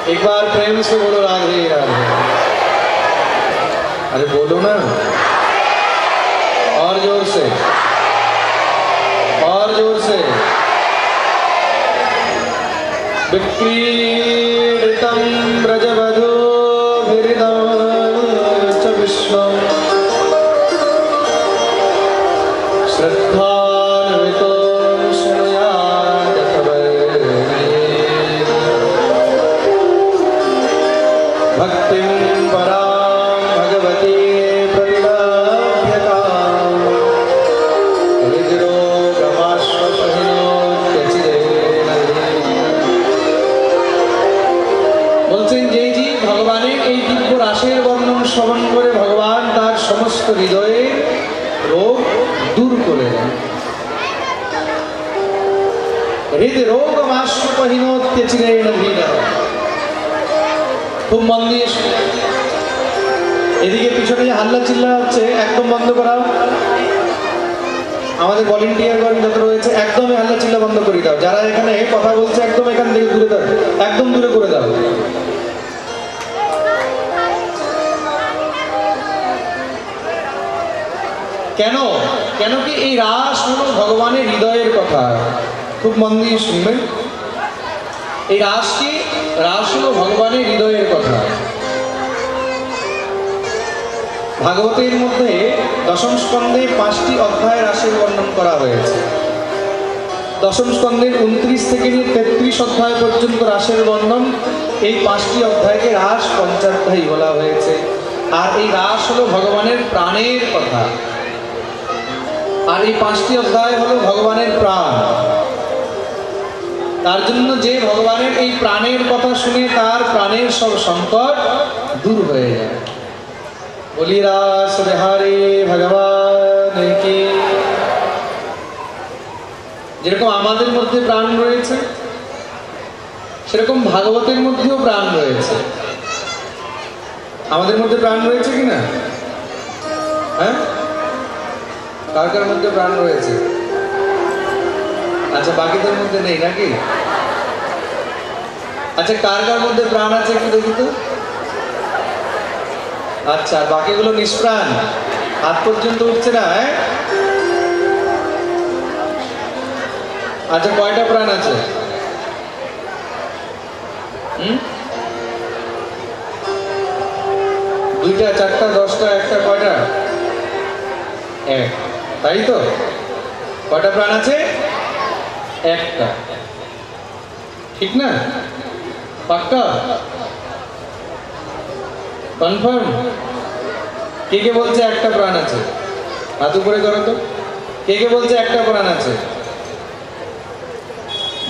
एक बार प्रेम से बोलो राधे राधे। अरे बोलो ना, और जोर से, और जोर से। विक्रीडितं व्रजवधूभिर्दं च विश्वं श्रद्धान्वितो भक्तिं परां भगवती प्रतिलभ्यताम् বলছেন যেই ভগবানের এই দিব্য রাসের বর্ণন শ্রবণ করে ভগবান তার সমস্ত হৃদয়ে রোগ দূর করে দেন। হৃদ রোগমাশ্রুপহীনোত্যচিরেণ ধীরঃ। খুব মন দিয়ে এদিকে পিছনে যে হাল্লা চিল্লা হচ্ছে একদম বন্ধ করাও। আমাদের ভলেন্টিয়ারগণ যত রয়েছে একদমই হাল্লা চিল্লা বন্ধ করে দাও। যারা এখানে কথা বলছে একদম এখান থেকে দূরে দাও, একদম দূরে করে দাও। কেন? কেন কি এই রাস হলো ভগবানের হৃদয়ের কথা। খুব মন দিয়ে শুনবেন। এই রাস কি? রাস হলো ভগবানের হৃদয়ের কথা। ভাগবতের মধ্যে দশম স্কন্ধে 5টি অধ্যায় রাসের বর্ণন করা হয়েছে। দশম স্কন্ধের 29 থেকে নিয়ে 33 অধ্যায় পর্যন্ত রাসের বর্ণন। এই 5টি অধ্যায়কে রাস পঞ্চাধ্যায়ী বলা হয়েছে। আর এই রাস হলো ভগবানের প্রাণের কথা, আর এই 5টি অধ্যায় হলো ভগবানের প্রাণ। তার জন্য যে ভগবানের এই প্রাণের কথা শুনে তার প্রাণের সব সংকট দূর হয়ে যায়। বলি রাস বিহারী ভগবান কি। যেরকম আমাদের মধ্যে প্রাণ রয়েছে, সেরকম ভাগবতের মধ্যেও প্রাণ রয়েছে। আমাদের মধ্যে প্রাণ রয়েছে কিনা? হ্যাঁ, কার কার মধ্যে প্রাণ রয়েছে? আচ্ছা, বাকিদের মধ্যে নেই নাকি? আচ্ছা, কার কার মধ্যে প্রাণ আছে একটু দেখি তো। আচ্ছা, বাকিগুলো নিষ্প্রাণ, হাত পর্যন্ত উঠছে না। হ্যাঁ, আচ্ছা, কয়টা প্রাণ আছে? দুইটা, চারটা, 10টা, একটা, কয়টা? এক, তাই তো? কয়টা প্রাণ আছে? একটা, ঠিক না? পাক্কা? কনফার্ম? কে কে বলছে একটা প্রাণ আছে? হাত উপরে করো তো। কে কে বলছে একটা প্রাণ আছে?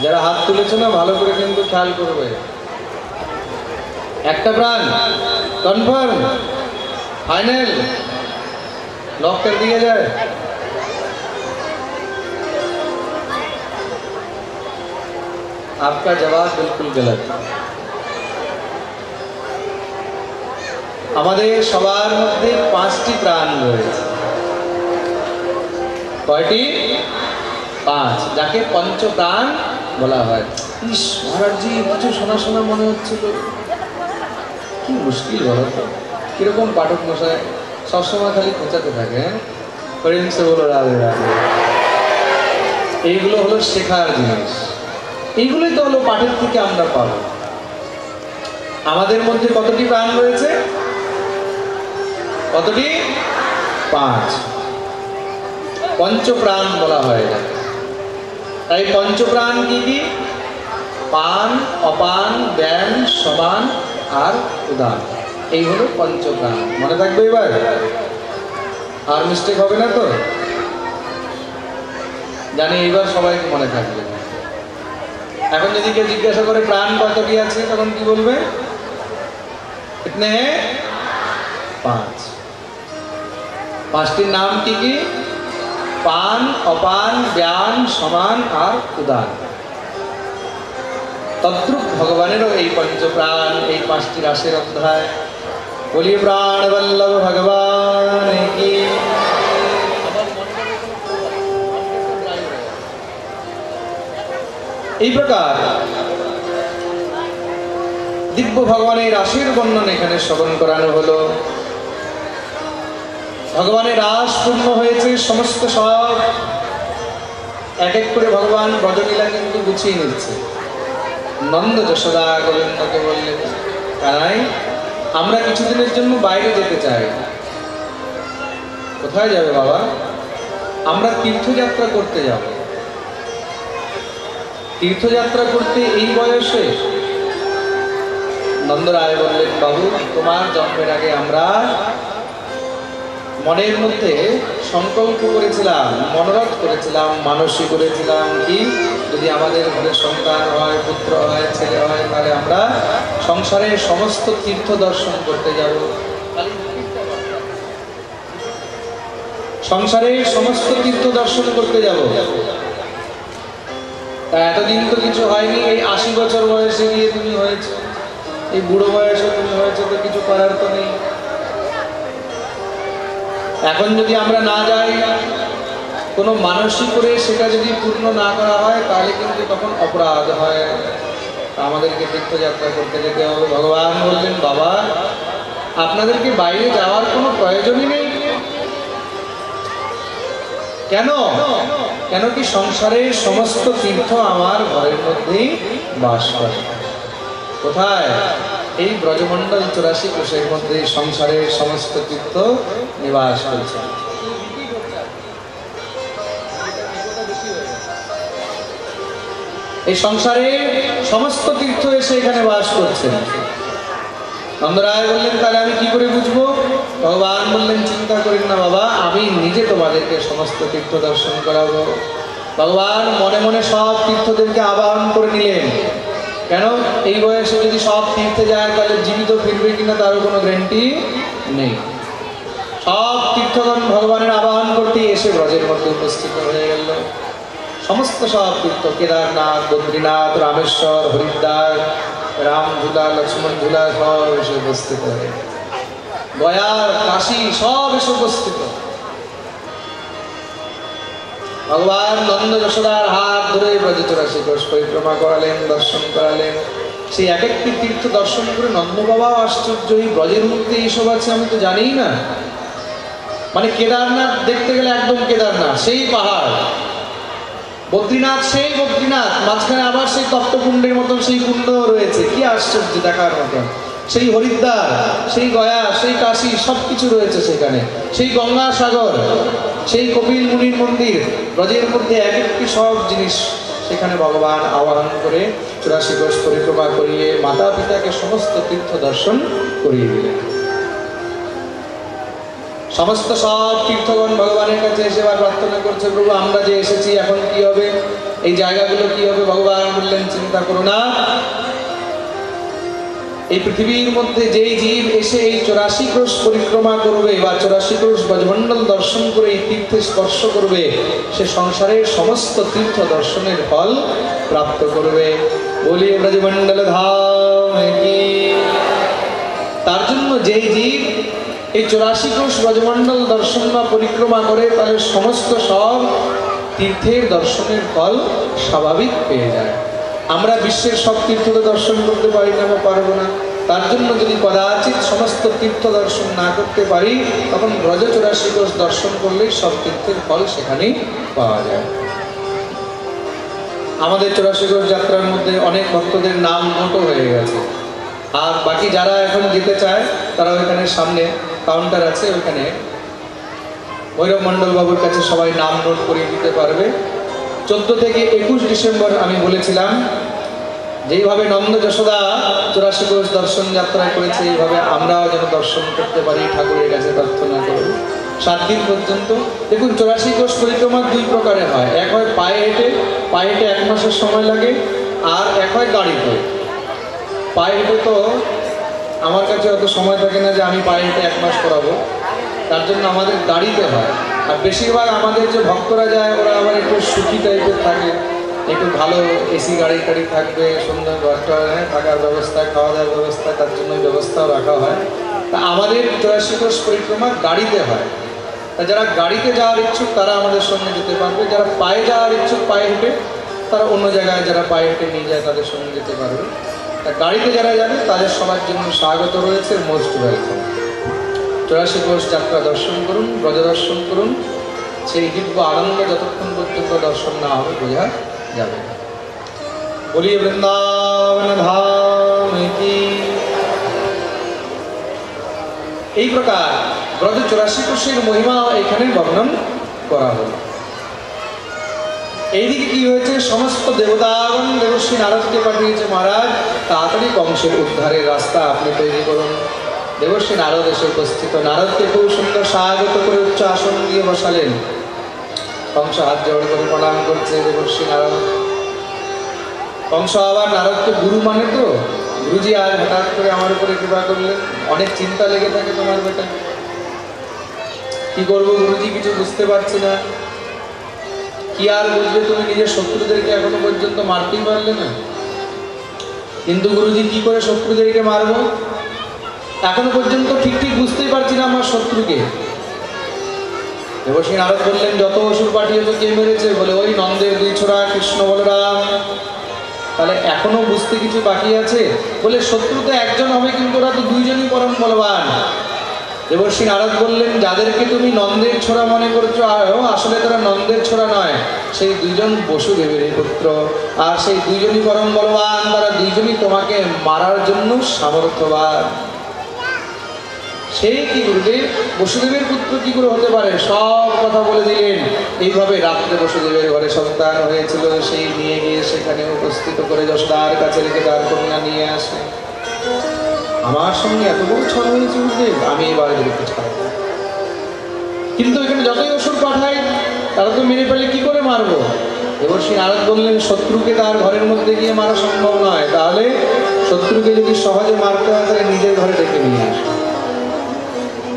যারা হাত তুলেছে না, ভালো করে কিন্তু খেয়াল করবে। একটা প্রাণ কনফার্ম? फाइनल? लॉक कर दिया जाए? आपका जवाब बिल्कुल गलत। আমাদের সবার মধ্যে 5টি প্রাণ রয়েছে। কয়টি? 5, যাকে পঞ্চপ্রাণ বলা হয়। ইস মহারাজজি, কিছু শোনা শোনা মনে হচ্ছিল। কি মুশকিল বলো তো, কিরকম পাঠক মশাই সবসময় খালি খোঁচাতে থাকে। প্রেম সে বলো রাধে রাধে। এইগুলো হলো শেখার জিনিস, এইগুলোই তো হলো পাঠের থেকে আমরা পাবো। আমাদের মধ্যে কতটি প্রাণ রয়েছে? কতটি? 5। পঞ্চপ্রাণ বলা হয় না। তাই পঞ্চপ্রাণ কি কি? পান, অপান, ব্যান, সমান আর উদান। এই হলো পঞ্চপ্রাণ। মনে থাকবে এবার? আর মিস্টেক হবে না তো? জানি এইবার সবাইকে মনে থাকবে। এখন যদি কেউ জিজ্ঞাসা করে প্রাণ কতটি আছে, তখন কি বলবে? কিতনে? 5। 5টির নাম কি কি? পান, অপান, ব্যান, সমান আর উদান। তদ্রূপ ভগবানেরও এই পঞ্চপ্রাণ, এই 5টি রাসের অধ্যায়। বলিয়ে প্রাণ বল্লভ ভগবান কি। এই প্রকার দিব্য ভগবানের রাসের বর্ণন এখানে শ্রবণ করানো হলো। ভগবানের রাস পূর্ণ হয়েছে, সমস্ত সব এক এক করে ভগবান ব্রজলীলা কিন্তু গুছিয়ে নিচ্ছে। নন্দ যশোদা গোবিন্দকে বললেন, কানাই আমরা কিছুদিনের জন্য বাইরে যেতে চাই। কোথায় যাবে বাবা? আমরা তীর্থযাত্রা করতে যাব। তীর্থযাত্রা করতে এই বয়সে? নন্দরায় বললেন, বাবু তোমার জন্মের আগে আমরা মনের মধ্যে সংকল্প করেছিলাম, মনোরথ করেছিলাম, মানসিক করেছিলাম কি যদি আমাদের ঘরে সন্তান হয়, পুত্র হয়, ছেলে হয়, তাহলে আমরা সংসারের সমস্ত তীর্থ দর্শন করতে যাব। সংসারের সমস্ত তীর্থ দর্শন করতে যাব। তা এতদিন তো কিছু হয়নি। এই 80 বছর বয়সে গিয়ে তুমি হয়েছে, এই বুড়ো বয়সে তুমি হয়েছে, তো কিছু করার তো নেই। এখন যদি আমরা না যাই, কোনো মানসিক করে সেটা যদি পূর্ণ না করা হয়, তাহলে কিন্তু তখন অপরাধ হয়। আমাদেরকে তীর্থযাত্রা করতে যেতে হবে। ভগবান বললেন, বাবা আপনাদেরকে বাইরে যাওয়ার কোনো প্রয়োজনই নেই। কেন? কেন কি সংসারের সমস্ত তীর্থ আমার ঘরের মধ্যেই বাস করে। কোথায়? এই ব্রজমণ্ডল 84 কোষের মধ্যে সংসারের সমস্ত তীর্থ নিবাস করছে। এই সংসারে সমস্ত তীর্থ এসে এখানে বাস করছেন। নন্দরায় বললেন তাহলে আমি কি করে বুঝবো? ভগবান বললেন চিন্তা করেন না বাবা, আমি নিজে তোমাদেরকে সমস্ত তীর্থ দর্শন করাবো। ভগবান মনে মনে সব তীর্থদেরকে আবাহন করে নিলেন। কেন? এই বয়সে যদি সব তীর্থে যায় তাহলে জীবিত ফিরবে কিনা তারও কোনো গ্যারান্টি নেই। সব তীর্থগণ ভগবানের আবাহন করতে এসে ব্রজের মধ্যে উপস্থিত হয়ে গেল। সমস্ত সব তীর্থ, কেদারনাথ, বদ্রীনাথ, রামেশ্বর, হরিদ্বার, রামঝুলা, লক্ষ্মণঝুলা সব এসে উপস্থিত হয়ে, গয়া, কাশী সব এসে উপস্থিত। ভগবান নন্দ যশোদার হাত ধরে ব্রজে 84 কোষ পরিক্রমা করালেন, দর্শন করালেন। সেই এক একটি তীর্থ দর্শন করে নন্দ বাবাও আশ্চর্য, এই ব্রজের মধ্যে এইসব আছে আমি তো জানিই না। মানে কেদারনাথ দেখতে গেলে একদম কেদারনাথ, সেই পাহাড়। বদ্রীনাথ সেই বদ্রীনাথ, মাঝখানে আবার সেই তপ্তকুণ্ডের মতন সেই কুণ্ড রয়েছে, কি আশ্চর্য দেখার মতন। সেই হরিদ্বার, সেই গয়া, সেই কাশী সবকিছু রয়েছে সেখানে। সেই গঙ্গাসাগর, সেই কপিল মুনির মন্দির, ব্রজের মধ্যে এক একটি সব জিনিস সেখানে ভগবান আহ্বান করে 84 কোষ পরিক্রমা করিয়ে মাতা পিতাকে সমস্ত তীর্থ দর্শন করিয়ে দিলেন। সমস্ত সব তীর্থগণ ভগবানের কাছে এসে প্রার্থনা করছে, প্রভু আমরা যে এসেছি এখন কি হবে, এই জায়গাগুলো কি হবে? ভগবান বললেন চিন্তা করো না, এই পৃথিবীর মধ্যে যেই জীব এসে এই 84 কোষ পরিক্রমা করবে বা 84 কোষ ব্রজমণ্ডল দর্শন করে এই তীর্থে স্পর্শ করবে, সে সংসারের সমস্ত তীর্থ দর্শনের ফল প্রাপ্ত করবে। বলি ব্রজমণ্ডল ধাম কি। তার জন্য যেই জীব এই 84 কোষ ব্রজমণ্ডল দর্শন বা পরিক্রমা করে তাহলে সমস্ত সব তীর্থের দর্শনের ফল স্বাভাবিক পেয়ে যায়। আমরা বিশ্বের সব তীর্থ দর্শন করতে পারি না বা পারবো না। তার জন্য যদি কদাচিৎ সমস্ত তীর্থ দর্শন না করতে পারি, তখন ব্রজ 84 কোষ দর্শন করলেই সব তীর্থের ফল সেখানেই পাওয়া যায়। আমাদের 84 কোষ যাত্রার মধ্যে অনেক ভক্তদের নাম নোটও হয়ে গেছে। আর বাকি যারা এখন যেতে চায় তারা ওইখানে সামনে কাউন্টার আছে, ওইখানে ভৈরব মণ্ডল বাবুর কাছে সবাই নাম নোট করিয়ে দিতে পারবে। 14 থেকে 21 ডিসেম্বর আমি বলেছিলাম যেইভাবে নন্দ যশোদা 84 কোষ দর্শন যাত্রা করেছে, এইভাবে আমরাও যেন দর্শন করতে পারি, ঠাকুরের কাছে প্রার্থনা করব। 7 দিন পর্যন্ত। দেখুন 84 কোষ পরিক্রমা 2 প্রকারে হয়। এক হয় পায়ে হেঁটে, পায়ে হেঁটে 1 মাসের সময় লাগে, আর এক হয় গাড়িতে। পায়ে হেঁটে তো আমার কাছে অত সময় থাকে না যে আমি পায়ে হেঁটে 1 মাস করাবো, তার জন্য আমাদের গাড়িতে হয়। আর বেশিরভাগ আমাদের যে ভক্তরা যায় ওরা আবার একটু সুখী টাইপের থাকে, একটু ভালো এসি গাড়ি টাড়ি থাকবে, সুন্দর ঘরটা থাকার ব্যবস্থা, খাওয়া দাওয়ার ব্যবস্থা, তার জন্য ব্যবস্থাও রাখা হয়। তা আমাদের 84 কোষ পরিক্রমা গাড়িতে হয়। তা যারা গাড়িতে যাওয়ার ইচ্ছুক তারা আমাদের সঙ্গে যেতে পারবে, যারা পায়ে যাওয়ার ইচ্ছুক পায়ে হেঁটে তারা অন্য জায়গায় যারা পায়ে হেঁটে নিয়ে যায় তাদের সঙ্গে যেতে পারবে। তা গাড়িতে যারা যাবে তাদের সবার জন্য স্বাগত রয়েছে, মোস্ট ওয়েলকাম। 84 কোষ যাত্রা দর্শন করুন, ব্রজ দর্শন করুন। সেই দিব্য আনন্দ যতক্ষণ পর্যন্ত দর্শন না হবে বোঝা যাবে। বলি বৃন্দাবন ধাম কি। এই প্রকার ব্রজ 84 কোষের মহিমা এখানে বর্ণন করা হল। এইদিকে কি হয়েছে, সমস্ত দেবতাগণ দেবশ্রী নারদকে পাঠিয়েছে, মহারাজ তাড়াতাড়ি কংসের উদ্ধারের রাস্তা আপনি তৈরি করুন। দেবশ্রী নারদ এসে উপস্থিত, নারদকে খুব সুন্দর স্বাগত করে উচ্চ আসন দিয়ে বসালেন। কংস হাত জোড় করে প্রণাম করছে দেবশ্রী নারদ। কংস আবার নারদকে গুরু মানে তো, গুরুজি আর হঠাৎ করে আমার উপরে কৃপা করলেন, অনেক চিন্তা লেগে থাকে তোমার বেটা, কি করবো গুরুজি কিছু বুঝতে পারছি না। কি আর বুঝবে, তুমি নিজের শত্রুদেরকে এখনো পর্যন্ত মারতেই পারলে না, কিন্তু গুরুজি কি করে শত্রুদেরকে মারবো এখনো পর্যন্ত ঠিক ঠিক বুঝতেই পারছি না আমার শত্রুকে। দেবশ্রী নারদ বললেন যত অসুর পাঠিয়েছে কে মেরেছে? বলে ওই নন্দের 2 ছোড়া কৃষ্ণ বলরাম। তাহলে এখনো বুঝতে কিছু বাকি আছে? বলে শত্রু তো একজন হবে, কিন্তু ওরা তো 2 জনই পরম বলবান। দেবর্ষী নারদ বললেন, যাদেরকে তুমি নন্দের ছোড়া মনে করছো আসলে তারা নন্দের ছোড়া নয়, সেই দুইজন বসুদেবের পুত্র। আর সেই দুইজনই পরম বলবান, তারা দুইজনই তোমাকে মারার জন্য সামর্থ্যবান। সেই কি গুরুদেব, বসুদেবের পুত্র কি করে হতে পারে? সব কথা বলে দিলেন। এইভাবে রাত্রে বসুদেবের ঘরে সন্তান হয়েছিল, সেই নিয়ে গিয়ে সেখানে উপস্থিত করে যশোদার কাছে রেখে তার কন্যা নিয়ে আসে। আমার সঙ্গে এত বড় ছড় হয়েছে গুরুদেব, আমি এবার এদেরকে ছাড়বো। কিন্তু এখানে যতই অসুর পাঠাই, তারা তো মেরে ফেলে, কি করে মারবো? এবার শ্রী নারদ বললেন, শত্রুকে তার ঘরের মধ্যে গিয়ে মারা সম্ভব নয়, তাহলে শত্রুকে যদি সহজে মারতে হয় তাহলে নিজের ঘরে ডেকে নিয়ে আসে।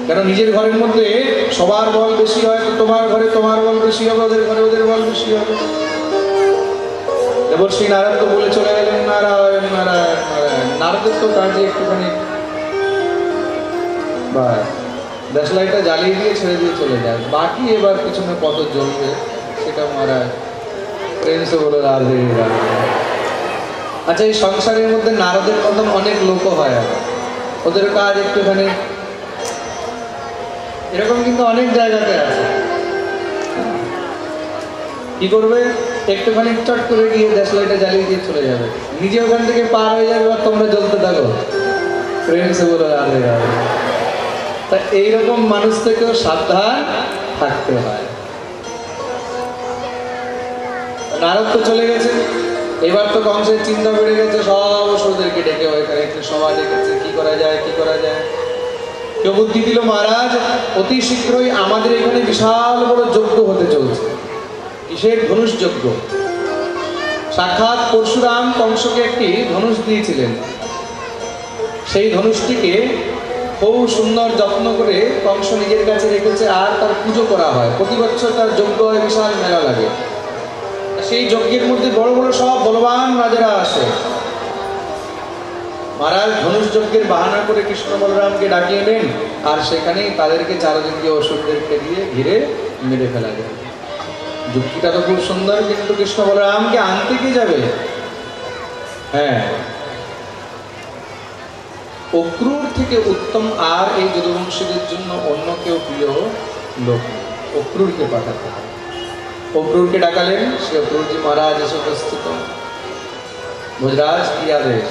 কারণ নিজের ঘরের মধ্যে সবার বল বেশি হয়, তো তোমার ঘরে তোমার বল বেশি হবে, ওদের ঘরে ওদের বল বেশি হবে। এবার শ্রী নারদ তো বলে চলে গেলেন, নারায়ণ নারায়ণ নারায়ণ। নারদের তো কাজে একটুখানি বা দেশলাইটা জ্বালিয়ে দিয়ে ছেড়ে দিয়ে চলে যায়, বাকি এবার পিছনে কত জ্বলবে সেটা মহারাজ প্রেম সে বলে রাধে রাধে। আচ্ছা, এই সংসারের মধ্যে নারদের মতন অনেক লোক হয়, ওদের কাজ একটুখানি এরকম, কিন্তু অনেক জায়গাতে আছে। কি করবে? একটুখানি চট করে গিয়ে দেশলাইটা জ্বালিয়ে দিয়ে চলে যাবে, নিজে ওখান থেকে পার হয়ে যাবে, আর তোমরা জ্বলতে থাকো, প্রেম সে বলে রাধে রাধে। তা এইরকম মানুষ থেকেও সাবধান থাকতে হয়। নারদ তো চলে গেছে, এবার তো কংসের চিন্তা বেড়ে গেছে, সব অসুরদেরকে ডেকে ওইখানে একটু সভা ডেকেছে, কি করা যায় কি করা যায়। কেউ বুদ্ধি দিল, মহারাজ অতি শীঘ্রই আমাদের এখানে বিশাল বড় যজ্ঞ হতে চলছে। কিসের? ধনুষ যজ্ঞ। সাক্ষাৎ পরশুরাম কংসকে একটি ধনুষ দিয়েছিলেন, সেই ধনুষটিকে খুব সুন্দর যত্ন করে কংস নিজের কাছে রেখেছে, আর তার পুজো করা হয়। প্রতি বছর তার যজ্ঞ হয়, বিশাল মেলা লাগে। সেই যজ্ঞের মধ্যে বড় বড় সব বলবান রাজারা আসে। মহারাজ ধনুষ যজ্ঞের বাহানা করে কৃষ্ণ বলরামকে ডাকিয়ে নেন, আর সেখানেই তাদেরকে চারদিকে অসুরদেরকে দিয়ে ঘিরে মেরে ফেলা যায়। যুক্তিটা তো খুব সুন্দর, কিন্তু কৃষ্ণ বলরামকে আনতে কে যাবে? হ্যাঁ, অক্রূর থেকে উত্তম আর এই যদুবংশীদের জন্য অন্য কেউ প্রিয় লোক নেই, অক্রূরকে পাঠাতে হবে। অক্রূরকে ডাকালেন, সে অক্রূরজি মহারাজ এসে উপস্থিত। ভোজরাজ কি আদেশ?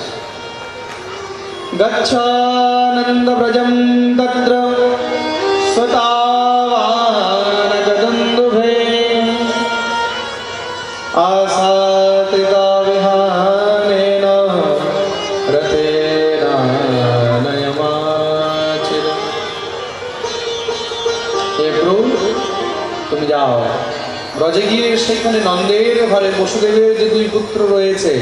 গচ্ছানন্দ ব্রজম তত্র স্বতাবান গদন্দুভে আসাতিকা বিহানেন রথেনা নয়মাচির। হে প্রভু, তুমি যাও ব্রজে গিয়ে সেখানে নন্দের ঘরে বসুদেবের যে দুই পুত্র রয়েছে,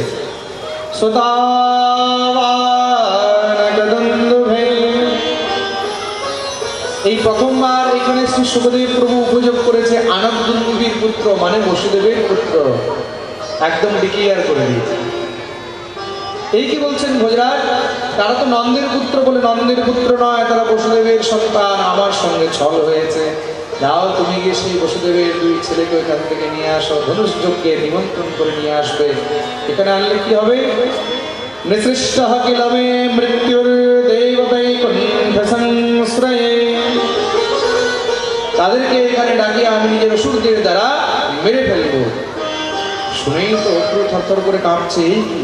এই প্রথমবার এখানে শ্রী সুখদেব প্রভু উপযোগ করেছে আনন্দুন্দুভীর পুত্র, মানে বসুদেবের পুত্র, একদম ডিক্লিয়ার করে দিয়েছে। এই কি বলছেন ভোজরাজ? তারা তো নন্দের পুত্র বলে নন্দের পুত্র নয়, তারা বসুদেবের সন্তান, আমার সঙ্গে ছল হয়েছে। যাও তুমি গিয়ে সেই বসুদেবের দুই ছেলেকে ওইখান থেকে নিয়ে আসো, ধনুষ যজ্ঞে নিমন্ত্রণ করে নিয়ে আসবে। এখানে আনলে কি হবে? নিসৃষ্টঃ কিল মে মৃত্যুর দেবতাই কণ্ঠ সংশ্রয়ে। তাদেরকে এখানে ডাকিয়ে আমি নিজের অসুরদের দ্বারা মেরে ফেলব। শুনেই তো অক্রূর থরথর করে কাঁপছে, এই কি?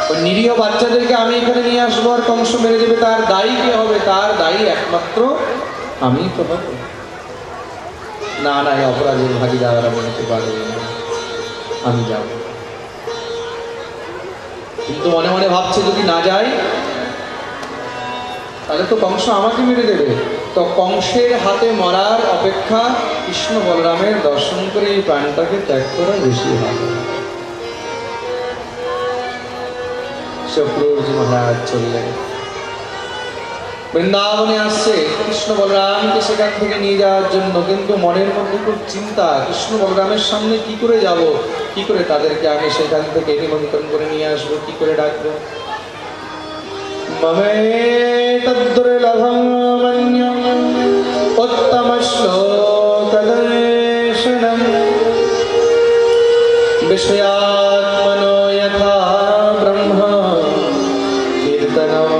ওই নিরীহ বাচ্চাদেরকে আমি এখানে নিয়ে আসবো আর কংস মেরে দেবে, তার দায়ী কে হবে? তার দায়ী একমাত্র আমি তো হব না। না, এই অপরাধের ভাগিদার আমি হতে পারবো না, আমি যাব। কিন্তু মনে মনে ভাবছে, যদি না যাই তাহলে তো কংস আমাকে মেরে দেবে। তো কংসের হাতে মরার অপেক্ষা কৃষ্ণ বলরামের দর্শন করে এই প্রাণটাকে ত্যাগ করা বেশি ভালো। অক্রূরজি মহারাজ চললেন, বৃন্দাবনে আসছে কৃষ্ণ বলরামকে সেখান থেকে নিয়ে যাওয়ার জন্য, কিন্তু মনের মধ্যে খুব চিন্তা, কৃষ্ণ বলরামের সামনে কি করে যাব, কি করে তাদেরকে আমি সেখান থেকে নিমন্ত্রণ করে নিয়ে আসবো, কি করে ডাকবো। মমে তদ্দুর্লভম মন্যম উত্তম শ্লোক দর্শনম বিষয়াত্মনো যথা ব্রহ্ম কীর্তনম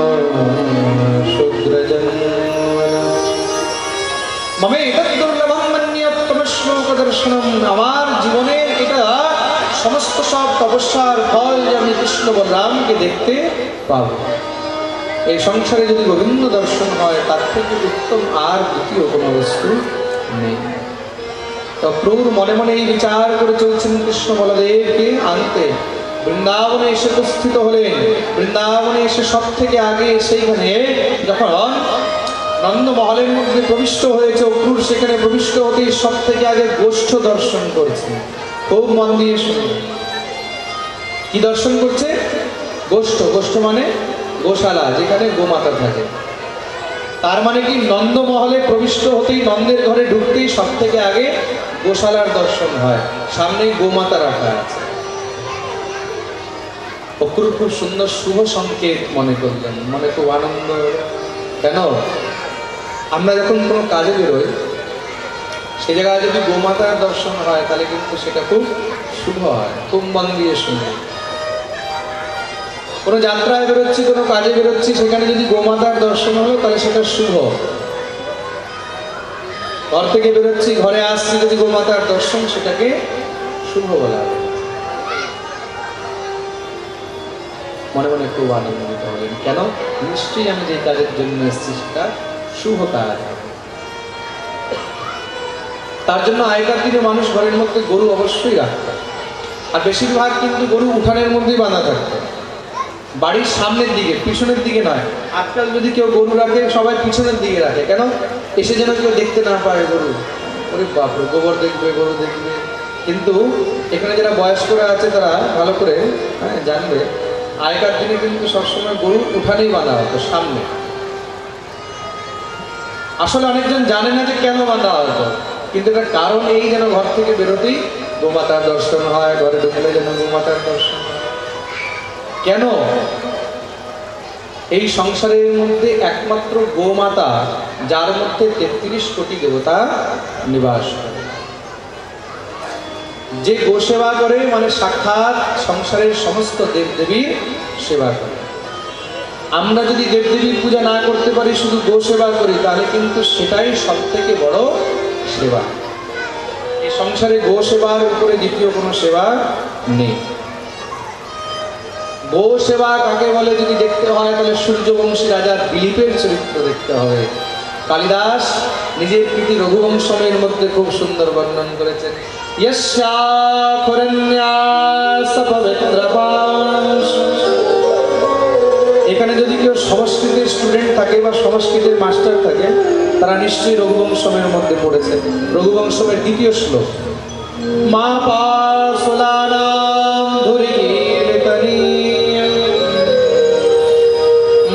শূদ্রজন্ম মমে এতৎ দুর্লভম মন্যে তম শ্লোক দর্শনম। আমার জীবনের এটা সমস্ত সব তপস্যার ফল যে আমি কৃষ্ণ বলরামকে দেখতে পাবো। এই সংসারে যদি গোবিন্দ দর্শন হয় তার থেকে উত্তম আর দ্বিতীয় কোনো বস্তু নেই। তো প্রভুর মনে মনে এই বিচার করে চলছেন কৃষ্ণ বলদেবকে আনতে। বৃন্দাবনে এসে উপস্থিত হলেন। বৃন্দাবনে এসে সব থেকে আগে সেইখানে যখন নন্দ মহলের মধ্যে প্রবিষ্ট হয়েছে, অক্রুর সেখানে প্রবিষ্ট হতেই সব থেকে আগে গোষ্ঠ দর্শন করছে। খুব মন দিয়ে শুনুন, কি দর্শন করছে? গোষ্ঠ। গোষ্ঠ মানে গোশালা, যেখানে গোমাতা থাকে। তার মানে কি, নন্দ মহলে প্রবিষ্ট হতেই, নন্দের ঘরে ঢুকতেই সব থেকে আগে গোশালার দর্শন হয়। সামনেই গোমাতা রাখা আছে। অক্রুর খুব সুন্দর শুভ সংকেত মনে করলেন, মনে খুব আনন্দ। কেন? আমরা যখন কোনো কাজে বেরোই, সে জায়গায় যদি গোমাতার দর্শন হয় তাহলে কিন্তু সেটা খুব শুভ হয়। খুব মন দিয়ে শুনে। কোনো যাত্রায় বেরোচ্ছি, কোনো কাজে বেরোচ্ছি, সেখানে যদি গোমাতার দর্শন হলো তাহলে সেটা শুভ। ঘর থেকে বেরোচ্ছি, ঘরে আসছি, যদি গোমাতার দর্শন, সেটাকে শুভ বলা হবে। মনে মনে খুব আনন্দিত হলেন। কেন? নিশ্চয়ই আমি যে কাজের জন্য এসেছি সেটা শুভ কাজ। তার জন্য আগেকার দিনে মানুষ ঘরের মধ্যে গরু অবশ্যই রাখত। আর বেশিরভাগ কিন্তু গরু উঠানের মধ্যেই বাঁধা থাকতো, বাড়ির সামনের দিকে, পিছনের দিকে নয়। আজকাল যদি কেউ গরু রাখে সবাই পিছনের দিকে রাখে। কেন? এসে যেন কেউ দেখতে না পারে গরু। ওরে বাপরে, গোবর দেখবে, গরু দেখবে। কিন্তু এখানে যারা বয়স্করা আছে তারা ভালো করে জানবে, আগেকার দিনে কিন্তু সবসময় গরু উঠানেই বাঁধা হতো, সামনে। আসলে অনেকজন জানে না যে কেন বাঁধা হতো, কিন্তু এটার কারণ এই, যেন ঘর থেকে বেরোতেই গোমাতার দর্শন হয়, ঘরে ঢুকলে যেন গোমাতার দর্শন হয়। কেন? এই সংসারের মধ্যে একমাত্র গোমাতা, যার মধ্যে 33 কোটি দেবতা নিবাস করে। যে গো সেবা করে মানে সাক্ষাৎ সংসারের সমস্ত দেবদেবীর সেবা করে। আমরা যদি দেবদেবীর পূজা না করতে পারি, শুধু গো সেবা করি, তাহলে কিন্তু সেটাই সব থেকে বড় সেবা। এই সংসারে গো সেবার উপরে দ্বিতীয় কোনো সেবা নেই। গো সেবা কাকে বলে যদি দেখতে হয়, তাহলে সূর্যবংশী রাজা দিলীপের চরিত্র দেখতে হবে। কালিদাস নিজের কৃতি রঘুবংশমের মধ্যে খুব সুন্দর বর্ণন করেছেন। এখানে যদি কেউ সংস্কৃতের স্টুডেন্ট থাকে বা সংস্কৃতের মাস্টার থাকে, তারা নিশ্চয়ই রঘুবংশমের মধ্যে পড়েছে। রঘুবংশমের দ্বিতীয় শ্লোক, মা পাশলানাম ধুরিকীর্তনী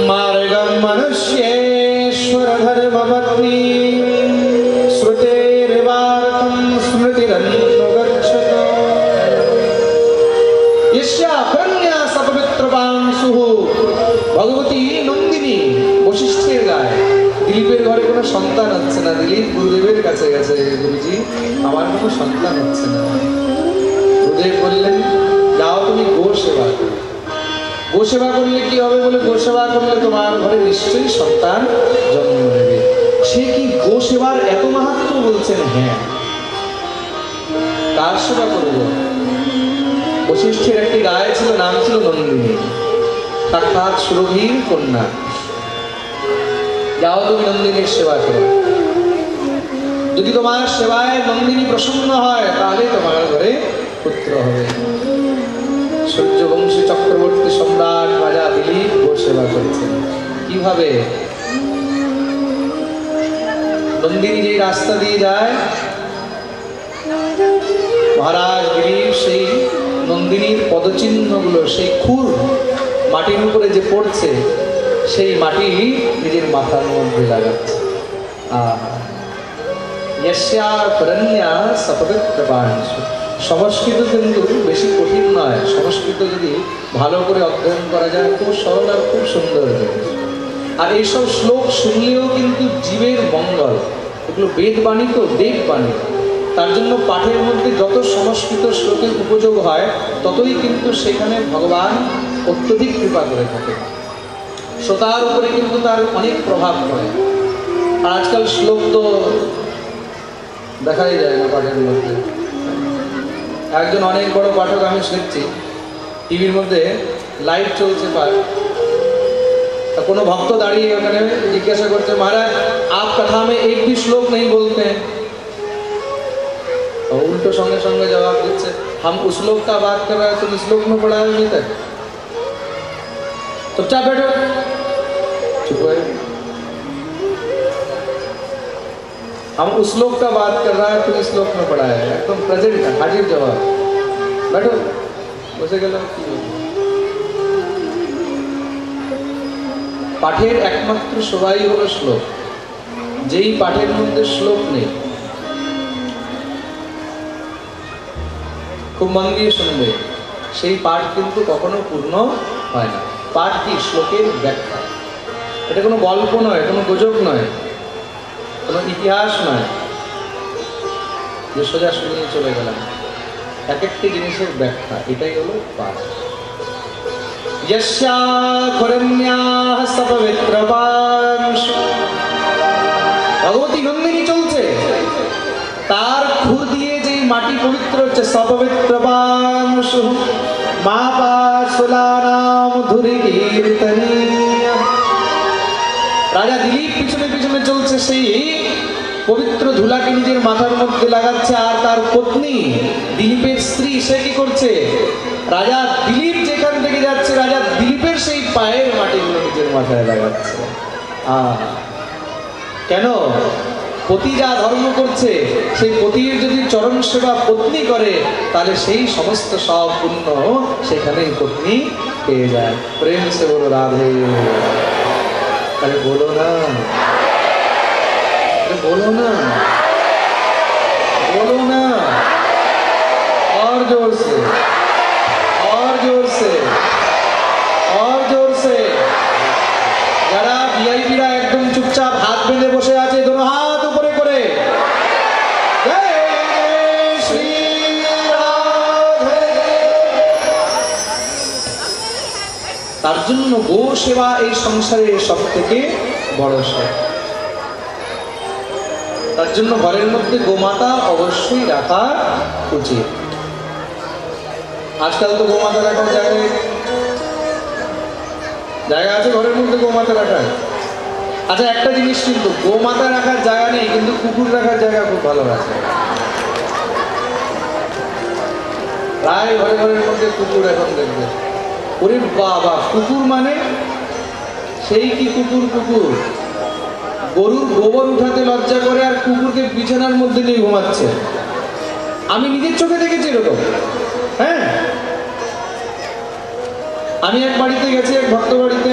মার্গম মনুষ্যেশ্বর ধর্মপত্নী শ্রুতের্বার্তম স্মৃতিরন্নগচ্ছত ইস্যা প্রণ্যা সপবিত্রপাংশুঃ। ভগবতী নন্দিনী বশিষ্ঠের গায়ে। দিলীপের ঘরে কোনো সন্তান হচ্ছে না। দিলীপ গুরুদেবের কাছে গেছে, গুরুজি আমার কোনো সন্তান হচ্ছে না। গুরুদেব বললেন, যাও তুমি গো সেবা করো। গো সেবা করলে কি হবে? বলে, গো সেবা করলে তোমার ঘরে নিশ্চয়ই সন্তান জন্ম নেবে। সে কি গো সেবার এত মাহাত্ম্য? বলছেন, হ্যাঁ। কার সেবা করবো? বশিষ্ঠের একটি গায়ে ছিল, নাম ছিল নন্দিনী, সাক্ষাৎ সুরভীর কন্যা। যাও তুমি নন্দিনীর সেবা করো। যদি তোমার সেবায় নন্দিনী প্রসন্ন হয়, তাহলে তোমার ঘরে পুত্র হবে। সূর্যবংশী চক্রবর্তী সম্রাট রাজা দিলীপ গো সেবা করেছেন। কিভাবে? নন্দিনী যে রাস্তা দিয়ে যায়, মহারাজ দিলীপ সেই নন্দিনীর পদচিহ্নগুলো, সেই খুর মাটির উপরে যে পড়ছে, সেই মাটি নিজের মাথার মধ্যে লাগাচ্ছে। সংস্কৃত কিন্তু বেশি কঠিন নয়। সংস্কৃত যদি ভালো করে অধ্যয়ন করা যায়, খুব সরল আর খুব সুন্দর জিনিস। আর এইসব শ্লোক শুনলেও কিন্তু জীবের মঙ্গল। এগুলো বেদবাণী তো, দেববাণী। তার জন্য পাঠের মধ্যে যত সংস্কৃত শ্লোকের উপযোগ হয়, ততই কিন্তু সেখানে ভগবান অত্যধিক কৃপা করে থাকে। শ্রোতার উপরে কিন্তু তার অনেক প্রভাব পড়ে। আর আজকাল শ্লোক তো দেখাই যায় না পাঠের মধ্যে। একজন অনেক বড় পাঠক আমি দেখছি টিভির মধ্যে লাইভ চলছে পাঠ, কোনো ভক্ত দাঁড়িয়ে ওখানে জিজ্ঞাসা করছে, মহারাজ आप कथा में एक भी श्लोक नहीं बोलते हैं। और उल्टो संगे संगे जवाब दिচ্ছে, हम उस श्लोक का बात कर रहे हैं, तुम श्लोक में पढ़ा है अभी तक, चुपचाप बैठो, चुप हो। हम उस श्लोक का बात कर रहा है, तुम इस श्लोक में पढ़ा है, एकदम प्रेजेंट हाजिर जवाब, बैठो बसे गেল। পাঠের একমাত্র সবাই হলো শ্লোক। যেই পাঠের মধ্যে শ্লোক নেই, খুব মন দিয়ে শুনবে, সেই পাঠ কিন্তু কখনো পূর্ণ হয় না। পাঠ কি? শ্লোকের ব্যাখ্যা। এটা কোনো গল্প নয়, কোনো গুজব নয়, কোনো ইতিহাস নয় যে সোজা শুনিয়ে চলে গেলাম। এক একটি জিনিসের ব্যাখ্যা, এটাই হলো পাঠ। ভগবতী নন্দিনী চলছে, তার খুর দিয়ে যে মাটি পবিত্র হচ্ছে, সপবিত্রবাংশু মা পাশুলানাম ধুরি কীর্তনীয়। রাজা দিলীপ পিছনে পিছনে চলছে, সেই পবিত্র ধুলাকে নিজের মাথার মধ্যে লাগাচ্ছে। আর তার পত্নী দিলীপের স্ত্রী, সে কি করছে? রাজা দিলীপ যেখান থেকে যাচ্ছে, রাজা দিলীপের সেই পায়ের মাটিগুলো নিজের মাথায় লাগাচ্ছে। কেন? পতি যা ধর্ম করছে, সেই পতির যদি চরণ সেবা পত্নী করে, তাহলে সেই সমস্ত সব পুণ্য সেখানেই পত্নী পেয়ে যায়। প্রেম সে বলো রাধে। আরে বলো না, बोलो ना, बोलो ना, और जोर से, और जोर से, और जोर से। যারা ভিআইপিরা একদম চুপচাপ হাত বেঁধে বসে আছে, দুটো হাত উপরে করে জয় শ্রী রাধে। তার জন্য গো সেবা এই সংসারের সব থেকে বড় সেবা। তার জন্য ঘরের মধ্যে গোমাতা অবশ্যই রাখা উচিত। আজকাল তো গোমাতা রাখার জায়গা আছে ঘরের মধ্যে গোমাতা রাখার। আচ্ছা, একটা জিনিস কিন্তু, গোমাতা রাখার জায়গা নেই, কিন্তু কুকুর রাখার জায়গা খুব ভালো আছে। প্রায় ঘরের মধ্যে কুকুর এখন দেখবে। ওরে বাবা, কুকুর মানে সেই কি কুকুর! কুকুর গরুর গোবর উঠাতে লজ্জা করে, আর কুকুরকে বিছানার মধ্যে নিয়ে ঘুমাচ্ছে। আমি নিজের চোখে দেখেছি এরকম। হ্যাঁ, আমি এক বাড়িতে গেছি, এক ভক্ত বাড়িতে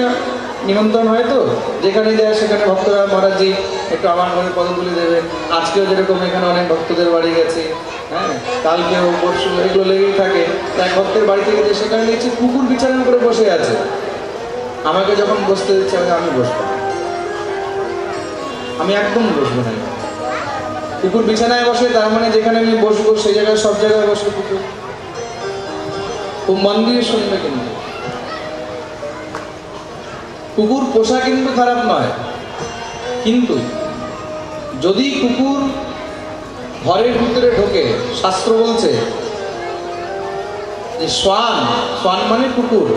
নিমন্ত্রণ হয়, তো যেখানে যায় সেখানে ভক্তরা, মহারাজজি একটু আমার ঘরে পদগুলি দেবেন। আজকেও যেরকম এখানে অনেক ভক্তদের বাড়ি গেছি, হ্যাঁ, কালকেও পরশু, এগুলো লেগেই থাকে। এক ভক্তের বাড়িতে গেছে, সেখানে দেখছি কুকুর বিছানার উপরে বসে আছে। আমাকে যখন বসতে দিচ্ছে, আমি বসবো, আমি একদম বসবো না। কুকুর বিছানায় বসে, তার মানে যেখানে আমি বসবো সেই জায়গায়, সব জায়গায় বসে কুকুর। খুব মন দিয়ে শুনবে, কিন্তু কুকুর পোষা কিন্তু খারাপ নয়, কিন্তু যদি কুকুর ঘরের ভিতরে ঢোকে, শাস্ত্র বলছে যে শ্বান মানে কুকুর,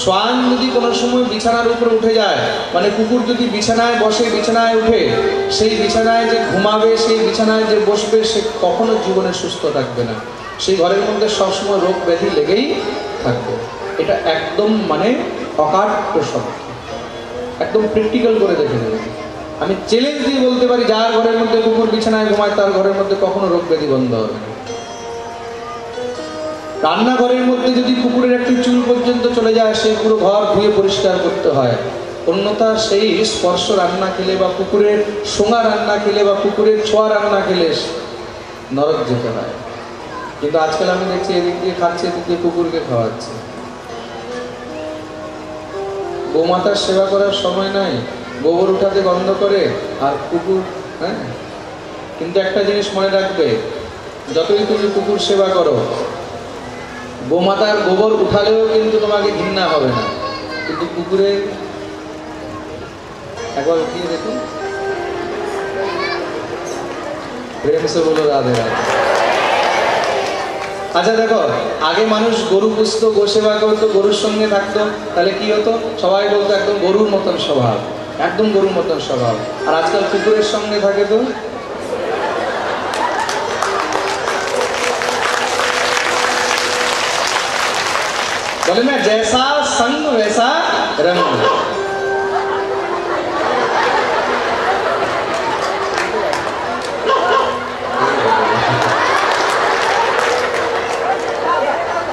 শ্বান যদি কোনো সময় বিছানার উপরে উঠে যায়, মানে কুকুর যদি বিছানায় বসে, বিছানায় উঠে, সেই বিছানায় যে ঘুমাবে, সেই বিছানায় যে বসবে, সে কখনো জীবনে সুস্থ থাকবে না। সেই ঘরের মধ্যে সবসময় রোগ ব্যাধি লেগেই থাকবে। এটা একদম মানে অকাট্য সত্য, একদম প্র্যাকটিক্যাল করে দেখে নেবে। আমি চ্যালেঞ্জ দিয়ে বলতে পারি, যার ঘরের মধ্যে কুকুর বিছানায় ঘুমায়, তার ঘরের মধ্যে কখনো রোগ ব্যাধি বন্ধ হবে না। রান্নাঘরের মধ্যে যদি কুকুরের একটি চুল পর্যন্ত চলে যায়, সেই পুরো ঘর ধুয়ে পরিষ্কার করতে হয়। অন্যথা সেই স্পর্শ রান্না খেলে, বা কুকুরের শোঙা রান্না খেলে, বা কুকুরের ছোঁয়া রান্না খেলে নরক যেতে হয়। কিন্তু আজকাল আমি দেখছি, এদিক দিয়ে খাচ্ছে, এদিক দিয়ে কুকুরকে খাওয়াচ্ছে। গোমাতার সেবা করার সময় নাই, গোবর উঠাতে বন্ধ করে, আর কুকুর। হ্যাঁ, কিন্তু একটা জিনিস মনে রাখবে, যতই তুমি কুকুর সেবা করো, গোমাতার গোবর উঠালেও কিন্তু তোমাকে ঘৃণা হবে না। কিন্তু কুকুরের একবার উঠিয়ে দেখুন, প্রেম সে বলো রাধে রাধে। আচ্ছা দেখো, আগে মানুষ গরু পুষতো, গো সেবা করতো, গরুর সঙ্গে থাকতো, তাহলে কি হতো? সবাই বলতো একদম গরুর মতন স্বভাব, একদম গরুর মতন স্বভাব। আর আজকাল কুকুরের সঙ্গে থাকে তো বলে না, জৈসা সঙ্গ वैसा रंग।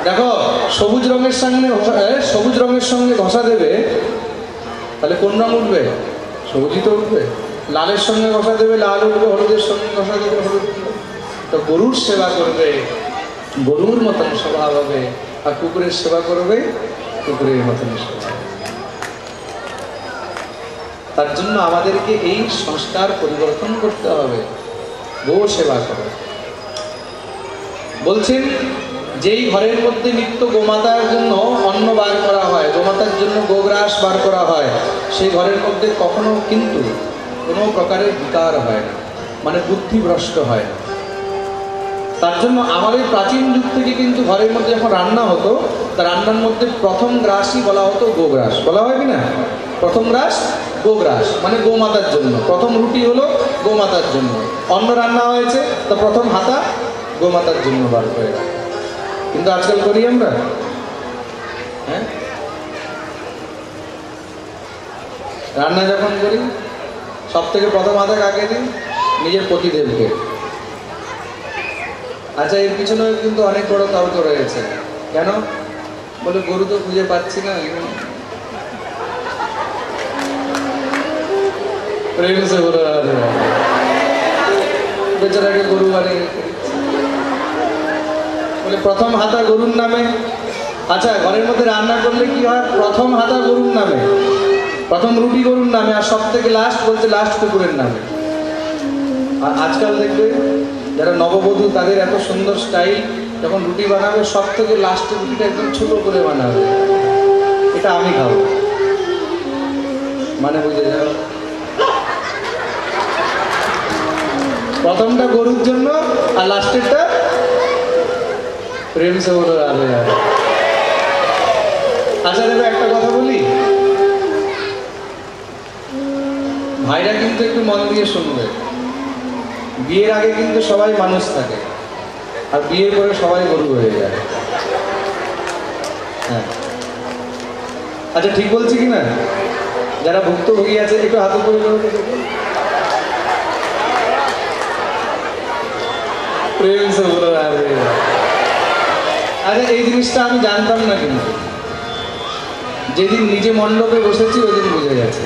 দেখো, সবুজ রঙের সঙ্গে ঘষা দেবে, তাহলে কোন রং উঠবে? সবুজই তো উঠবে। লালের সঙ্গে ঘষা দেবে, লাল উঠবে। হলুদের সঙ্গে ঘষা দেবে, হলুদ উঠবে। তো গরুর সেবা করবে, গরুর মতন স্বভাব হবে, আর কুকুরের সেবা করবে, কুকুরের মতন স্বভাব। তার জন্য আমাদেরকে এই সংস্কার পরিবর্তন করতে হবে, গো সেবা করা। বলছেন, যেই ঘরের মধ্যে নিত্য গোমাতার জন্য অন্ন বার করা হয়, গোমাতার জন্য গোগ্রাস বার করা হয়, সেই ঘরের মধ্যে কখনো কিন্তু কোনো প্রকারের বিকার হয় না, মানে বুদ্ধিভ্রষ্ট হয় না। তার জন্য আমাদের প্রাচীন যুগ থেকে কিন্তু ঘরের মধ্যে যখন রান্না হতো, তা রান্নার মধ্যে প্রথম গ্রাসই বলা হতো গোগ্রাস। বলা হয় কি না? প্রথম গ্রাস গোগ্রাস, মানে গোমাতার জন্য। প্রথম রুটি হলো গোমাতার জন্য। অন্ন রান্না হয়েছে, তা প্রথম হাতা গোমাতার জন্য বার করে রাখে। কিন্তু আজকাল করি আমরা, হ্যাঁ, রান্না যখন করি সব থেকে প্রথম হাতা কাকে দিই? নিজের পতিদেবকে। আচ্ছা, এর পিছনেও কিন্তু অনেক বড় তর্ক রয়েছে। কেন? বলে গরু তো খুঁজে পাচ্ছি না। প্রেম সে বলো রাধে রাধে। বেচারাকে গরু বানিয়ে বলে প্রথম হাতা গরুর নামে। আচ্ছা, ঘরের মধ্যে রান্না করলে কি হয়? প্রথম হাতা গরুর নামে, প্রথম রুটি গরুর নামে, আর সব থেকে লাস্ট বলছে লাস্ট কুকুরের নামে। আর আজকাল দেখবে যারা নববধূ, তাদের এত সুন্দর স্টাইল, যখন রুটি বানাবে সব থেকে লাস্টের রুটিটা একদম ছোট করে বানাবে, এটা আমি খাবো, মানে বুঝে যাও। প্রথমটা গরুর জন্য আর লাস্টেরটা প্রেম সে বলো রাধে রাধে। আচ্ছা দেখো, একটা কথা বলি, ভাইরা কিন্তু একটু মন দিয়ে শুনবে। বিয়ের আগে কিন্তু সবাই মানুষ থাকে, আর বিয়ের পরে সবাই গরু হয়ে যায়। হ্যাঁ, আচ্ছা ঠিক বলছি কিনা? যারা ভুক্তভোগী আছে একটু হাতে করে প্রেম সে বলো রাধে। আরে এই জিনিসটা আমি জানতাম না, কিন্তু যেদিন নিজে মণ্ডপে বসেছি ওই দিন বুঝে গেছে।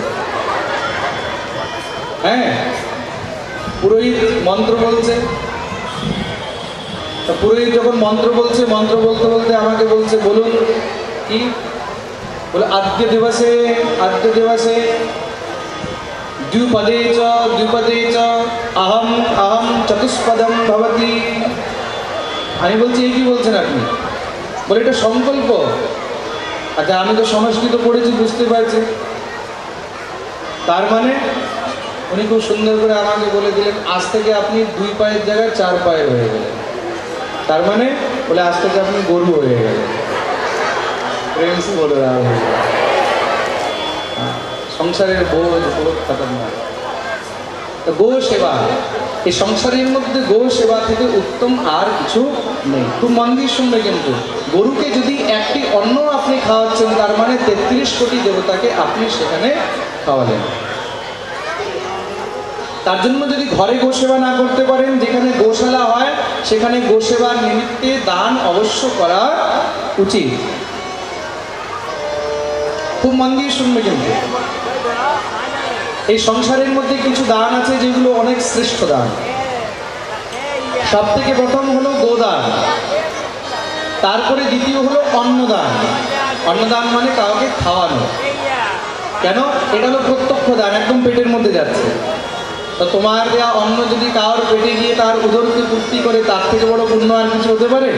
হ্যাঁ, পুরোহিত মন্ত্র বলছে, পুরোহিত যখন মন্ত্র বলছে, মন্ত্র বলতে বলতে আমাকে বলছে, বলুন কি? বলে আদ্য দিবসে দ্বিপদে চ আহম আহম চতুষ্পদম ভবতি। আমি বলছি, এই কি বলছেন আপনি? বলে এটা সংকল্প। আচ্ছা, আমি তো সংস্কৃত পড়েছি, বুঝতে পারছি। তার মানে উনি খুব সুন্দর করে আমাকে বলে দিলেন, আজ থেকে আপনি 2 পায়ের জায়গায় 4 পায়ে হয়ে গেলেন। তার মানে বলে আজ থেকে আপনি গরু হয়ে গেলেন। প্রেম সে বলে সংসারের বোঝ বড় খতরনাক। গো সেবা, এই সংসারের মধ্যে গো সেবা থেকে উত্তম আর কিছু নেই। খুব মন দিয়ে শুনবে কিন্তু, গরুকে যদি একটি অন্ন আপনি খাওয়াচ্ছেন, তার মানে 33 কোটি দেবতাকে আপনি সেখানে খাওয়ালেন। তার জন্য যদি ঘরে গোসেবা না করতে পারেন, যেখানে গোশালা হয় সেখানে গোসেবার নিমিত্তে দান অবশ্য করা উচিত। খুব মন দিয়ে শুনবে কিন্তু, এই সংসারের মধ্যে কিছু দান আছে যেগুলো অনেক শ্রেষ্ঠ দান। সব থেকে প্রথম হলো গোদান, তারপরে দ্বিতীয় হলো অন্নদান। অন্নদান মানে কাউকে খাওয়ানো। কেন? এটা হলো প্রত্যক্ষ দান, একদম পেটের মধ্যে যাচ্ছে। তো তোমার দেওয়া অন্ন যদি কারোর পেটে গিয়ে তার উদরকে তৃপ্তি করে, তার থেকে বড় পুণ্য আর কিছু হতে পারে?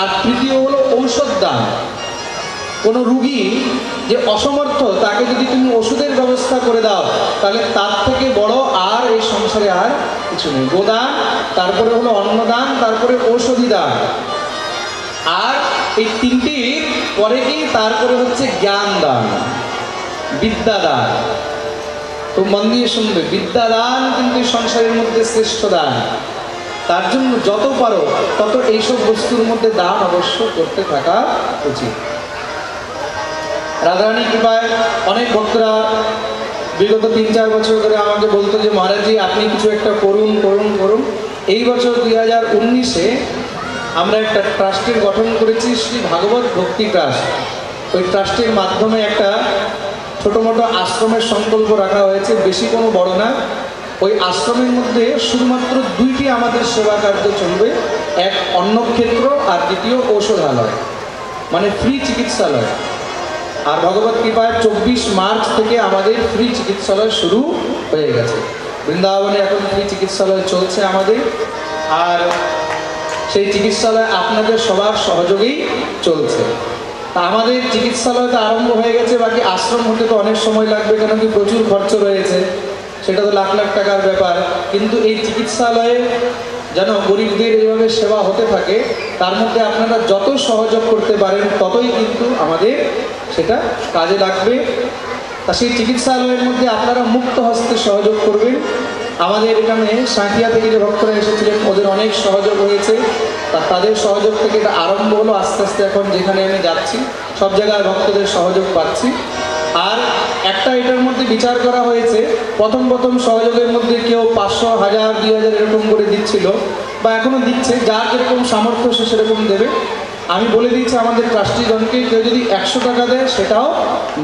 আর তৃতীয় হলো ঔষধ দান। কোনো রুগী যে অসমর্থ, তাকে যদি তুমি ওষুধের ব্যবস্থা করে দাও, তাহলে তার থেকে বড় আর এই সংসারে আর কিছু নেই। গোদান, তারপরে হলো অন্নদান, তারপরে ঔষধি দান, আর এই তিনটির পরে কি তারপরে হচ্ছে জ্ঞান দান, বিদ্যাদান। তো মন দিয়ে শুনবে, বিদ্যাদান কিন্তু সংসারের মধ্যে শ্রেষ্ঠ দান। তার জন্য যত পারো তত এইসব বস্তুর মধ্যে দান অবশ্য করতে থাকা উচিত। রাধারানী কৃপায় অনেক ভক্তরা বিগত 3-4 বছর ধরে আমাকে বলতো যে মহারাজজি আপনি কিছু একটা করুন করুন করুন। এই বছর 2019-এ আমরা একটা ট্রাস্টের গঠন করেছি, শ্রী ভাগবত ভক্তি ট্রাস্ট। ওই ট্রাস্টের মাধ্যমে একটা ছোটো মোটো আশ্রমের সংকল্প রাখা হয়েছে, বেশি কোনো বড় না। ওই আশ্রমের মধ্যে শুধুমাত্র 2টি আমাদের সেবা কার্য চলবে, এক অন্নক্ষেত্র আর দ্বিতীয় ঔষধালয়, মানে ফ্রি চিকিৎসালয়। আর ভগবত কৃপায় 24 মার্চ থেকে আমাদের ফ্রি চিকিৎসালয় শুরু হয়ে গেছে। বৃন্দাবনে এখন ফ্রি চিকিৎসালয় চলছে আমাদের, আর সেই চিকিৎসালয় আপনাদের সবার সহযোগেই চলছে। তা আমাদের চিকিৎসালয় তো আরম্ভ হয়ে গেছে, বাকি আশ্রম হতে তো অনেক সময় লাগবে, কেন কি প্রচুর খরচ রয়েছে, সেটা তো লাখ লাখ টাকার ব্যাপার। কিন্তু এই চিকিৎসালয়ে যেন গরিবদের এইভাবে সেবা হতে থাকে, তার মধ্যে আপনারা যত সহযোগ করতে পারেন ততই কিন্তু আমাদের সেটা কাজে লাগবে। তা সেই চিকিৎসালয়ের মধ্যে আপনারা মুক্ত হস্তে সহযোগ করবেন। আমাদের এখানে সাঁথিয়া থেকে যে ভক্তরা এসেছিলেন ওদের অনেক সহযোগ হয়েছে, তা তাদের সহযোগ থেকে এটা আরম্ভ হলো। আস্তে আস্তে এখন যেখানে আমি যাচ্ছি সব জায়গায় ভক্তদের সহযোগ পাচ্ছি। আর একটা এটার মধ্যে বিচার করা হয়েছে, প্রথম সহযোগের মধ্যে কেউ 500, 1000, 2000 এরকম করে দিচ্ছিল, বা এখনও দিচ্ছে, যার যেরকম সামর্থ্য সে সেরকম দেবে। আমি বলে দিচ্ছি আমাদের ট্রাস্টিগণকে, কেউ যদি 100 টাকা দেয় সেটাও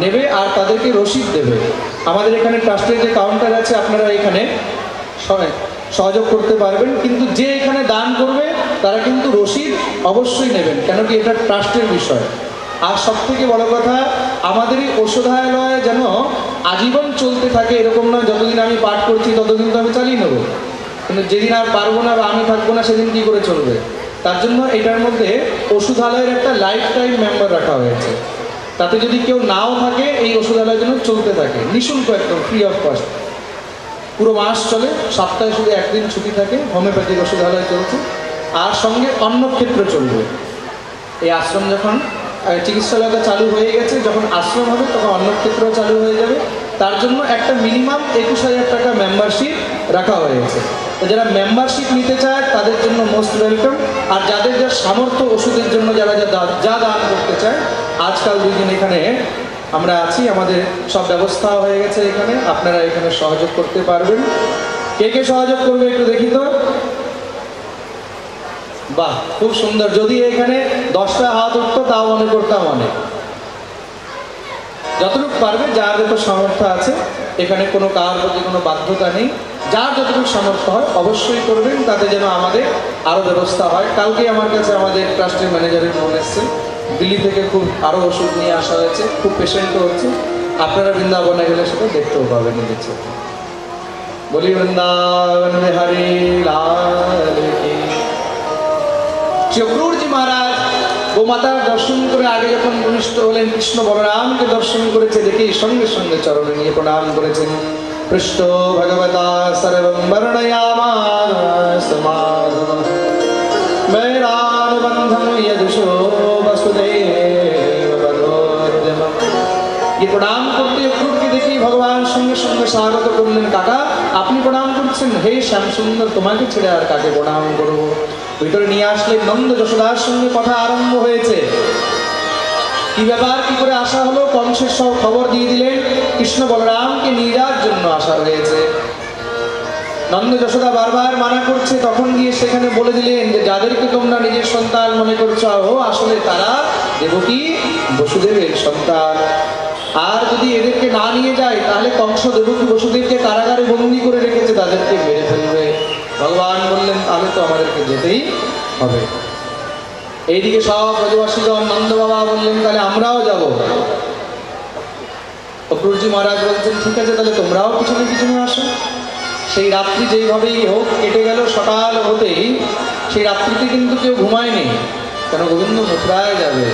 নেবে, আর তাদেরকে রসিদ দেবে। আমাদের এখানে ট্রাস্টের যে কাউন্টার আছে, আপনারা এখানে সহযোগ করতে পারবেন, কিন্তু যে এখানে দান করবে তারা কিন্তু রসিদ অবশ্যই নেবেন, কেন কি এটা ট্রাস্টের বিষয়। আর সব থেকে বড় কথা, আমাদের এই ঔষধালয় যেন আজীবন চলতে থাকে এরকম নয়, যতদিন আমি পাঠ করছি ততদিন তো আমি চালিয়ে নেবো, কিন্তু যেদিন আর পারবো না বা আমি থাকবো না সেদিন কী করে চলবে। তার জন্য এটার মধ্যে ওষুধালয়ের একটা লাইফ টাইম মেম্বার রাখা হয়েছে, তাতে যদি কেউ নাও থাকে এই ওষুধালয় যেন চলতে থাকে, নিঃশুল্ক, একদম ফ্রি অফ কস্ট, পুরো মাস চলে, সপ্তাহে শুধু একদিন ছুটি থাকে। হোমিওপ্যাথিক ওষুধালয় চলছে, আর সঙ্গে অন্নক্ষেত্র চলবে। এই আশ্রম যখন চিকিৎসালয়টা চালু হয়ে গেছে, যখন আশ্রম হবে তখন অন্নক্ষেত্র চালু হয়ে যাবে। তার জন্য একটা মিনিমাম 21,000 টাকা মেম্বারশিপ রাখা হয়েছে। তো যারা মেম্বারশিপ নিতে চায় তাদের জন্য মোস্ট ওয়েলকাম। আর যাদের যা সামর্থ্য ওষুধের জন্য যারা যা দান করতে চায়, আজকাল 2 দিন এখানে আমরা আছি, আমাদের সব ব্যবস্থা হয়ে গেছে এখানে, আপনারা এখানে সহযোগ করতে পারবেন। কে কে সহযোগ করবে একটু দেখি তো। বাহ, খুব সুন্দর। যদি এখানে 10টা হাত উঠতো তাও মনে করতাম অনেক। যতটুকু পারবে, যার যত সামর্থ্য আছে, এখানে কোনো কার প্রতি কোনো বাধ্যতা নেই, যার যতটুকু সামর্থ্য হয় অবশ্যই করবেন, তাতে যেন আমাদের আরও ব্যবস্থা হয়। কালকে আমার কাছে আমাদের ট্রাস্টের ম্যানেজারের ফোন এসছে, দিল্লি থেকে খুব আরও ওষুধ নিয়ে আসা হয়েছে, খুব পেশেন্টও হচ্ছে। আপনারা বৃন্দাবনে গেলে সেটা দেখতেও পাবেন নিজের চোখে। বলি বৃন্দাবন বিহারী লাল কি। অক্রূরজি মহারাজ গোমাতার দর্শন করে আগে যখন ঘনিষ্ঠ হলেন, কৃষ্ণ বলরামকে দর্শন করেছে দেখে সঙ্গে সঙ্গে চরণে নিয়ে প্রণাম করেছেন। পৃষ্ঠ ভগবতা সর্বং বর্ণয়ামাস মাধবম বৈরানুবন্ধং যদুষো বসুদেব বধোদ্যমম। ये প্রণাম করতে অক্রূরকে দেখে ভগবান সঙ্গে সঙ্গে স্বাগত করলেন। কাকা, আপনি প্রণাম করছেন? হে শ্যাম সুন্দর, তোমাকে ছেড়ে আর কাকে প্রণাম করবো। ভিতরে নিয়ে আসলে নন্দ যশোদার সঙ্গে কথা আরম্ভ হয়েছে। কি ব্যাপার, কি করে আসা হলো, কংসের সব খবর দিয়ে দিলেন। কৃষ্ণ বলরামকে নিয়ে যাওয়ার জন্য আসা হয়েছে। নন্দ যশোদা বারবার মানা করছে, তখন গিয়ে সেখানে বলে দিলেন যে যাদেরকে তোমরা নিজের সন্তান মনে করছো, আসলে তারা দেবকী বসুদেবের সন্তান। আর যদি এদেরকে না নিয়ে যায় তাহলে কংস দেবকী বসুদেবকে কারাগারে বন্দী করে রেখেছে, তাদেরকে মেরে ফেলবে। ভগবান বললেন তাহলে তো আমাদেরকে যেতেই হবে। এইদিকে সব ব্রজবাসীগণ, নন্দ বাবা বললেন তাহলে আমরাও যাব। অক্রূরজি মহারাজ বলছেন ঠিক আছে, তাহলে তোমরাও পিছনে পিছনে আসো। সেই রাত্রি যেইভাবেই হোক কেটে গেল। সকাল হতেই সেই রাত্রিতে কিন্তু কেউ ঘুমায়নি, কেন গোবিন্দ মথুরায় যাবে।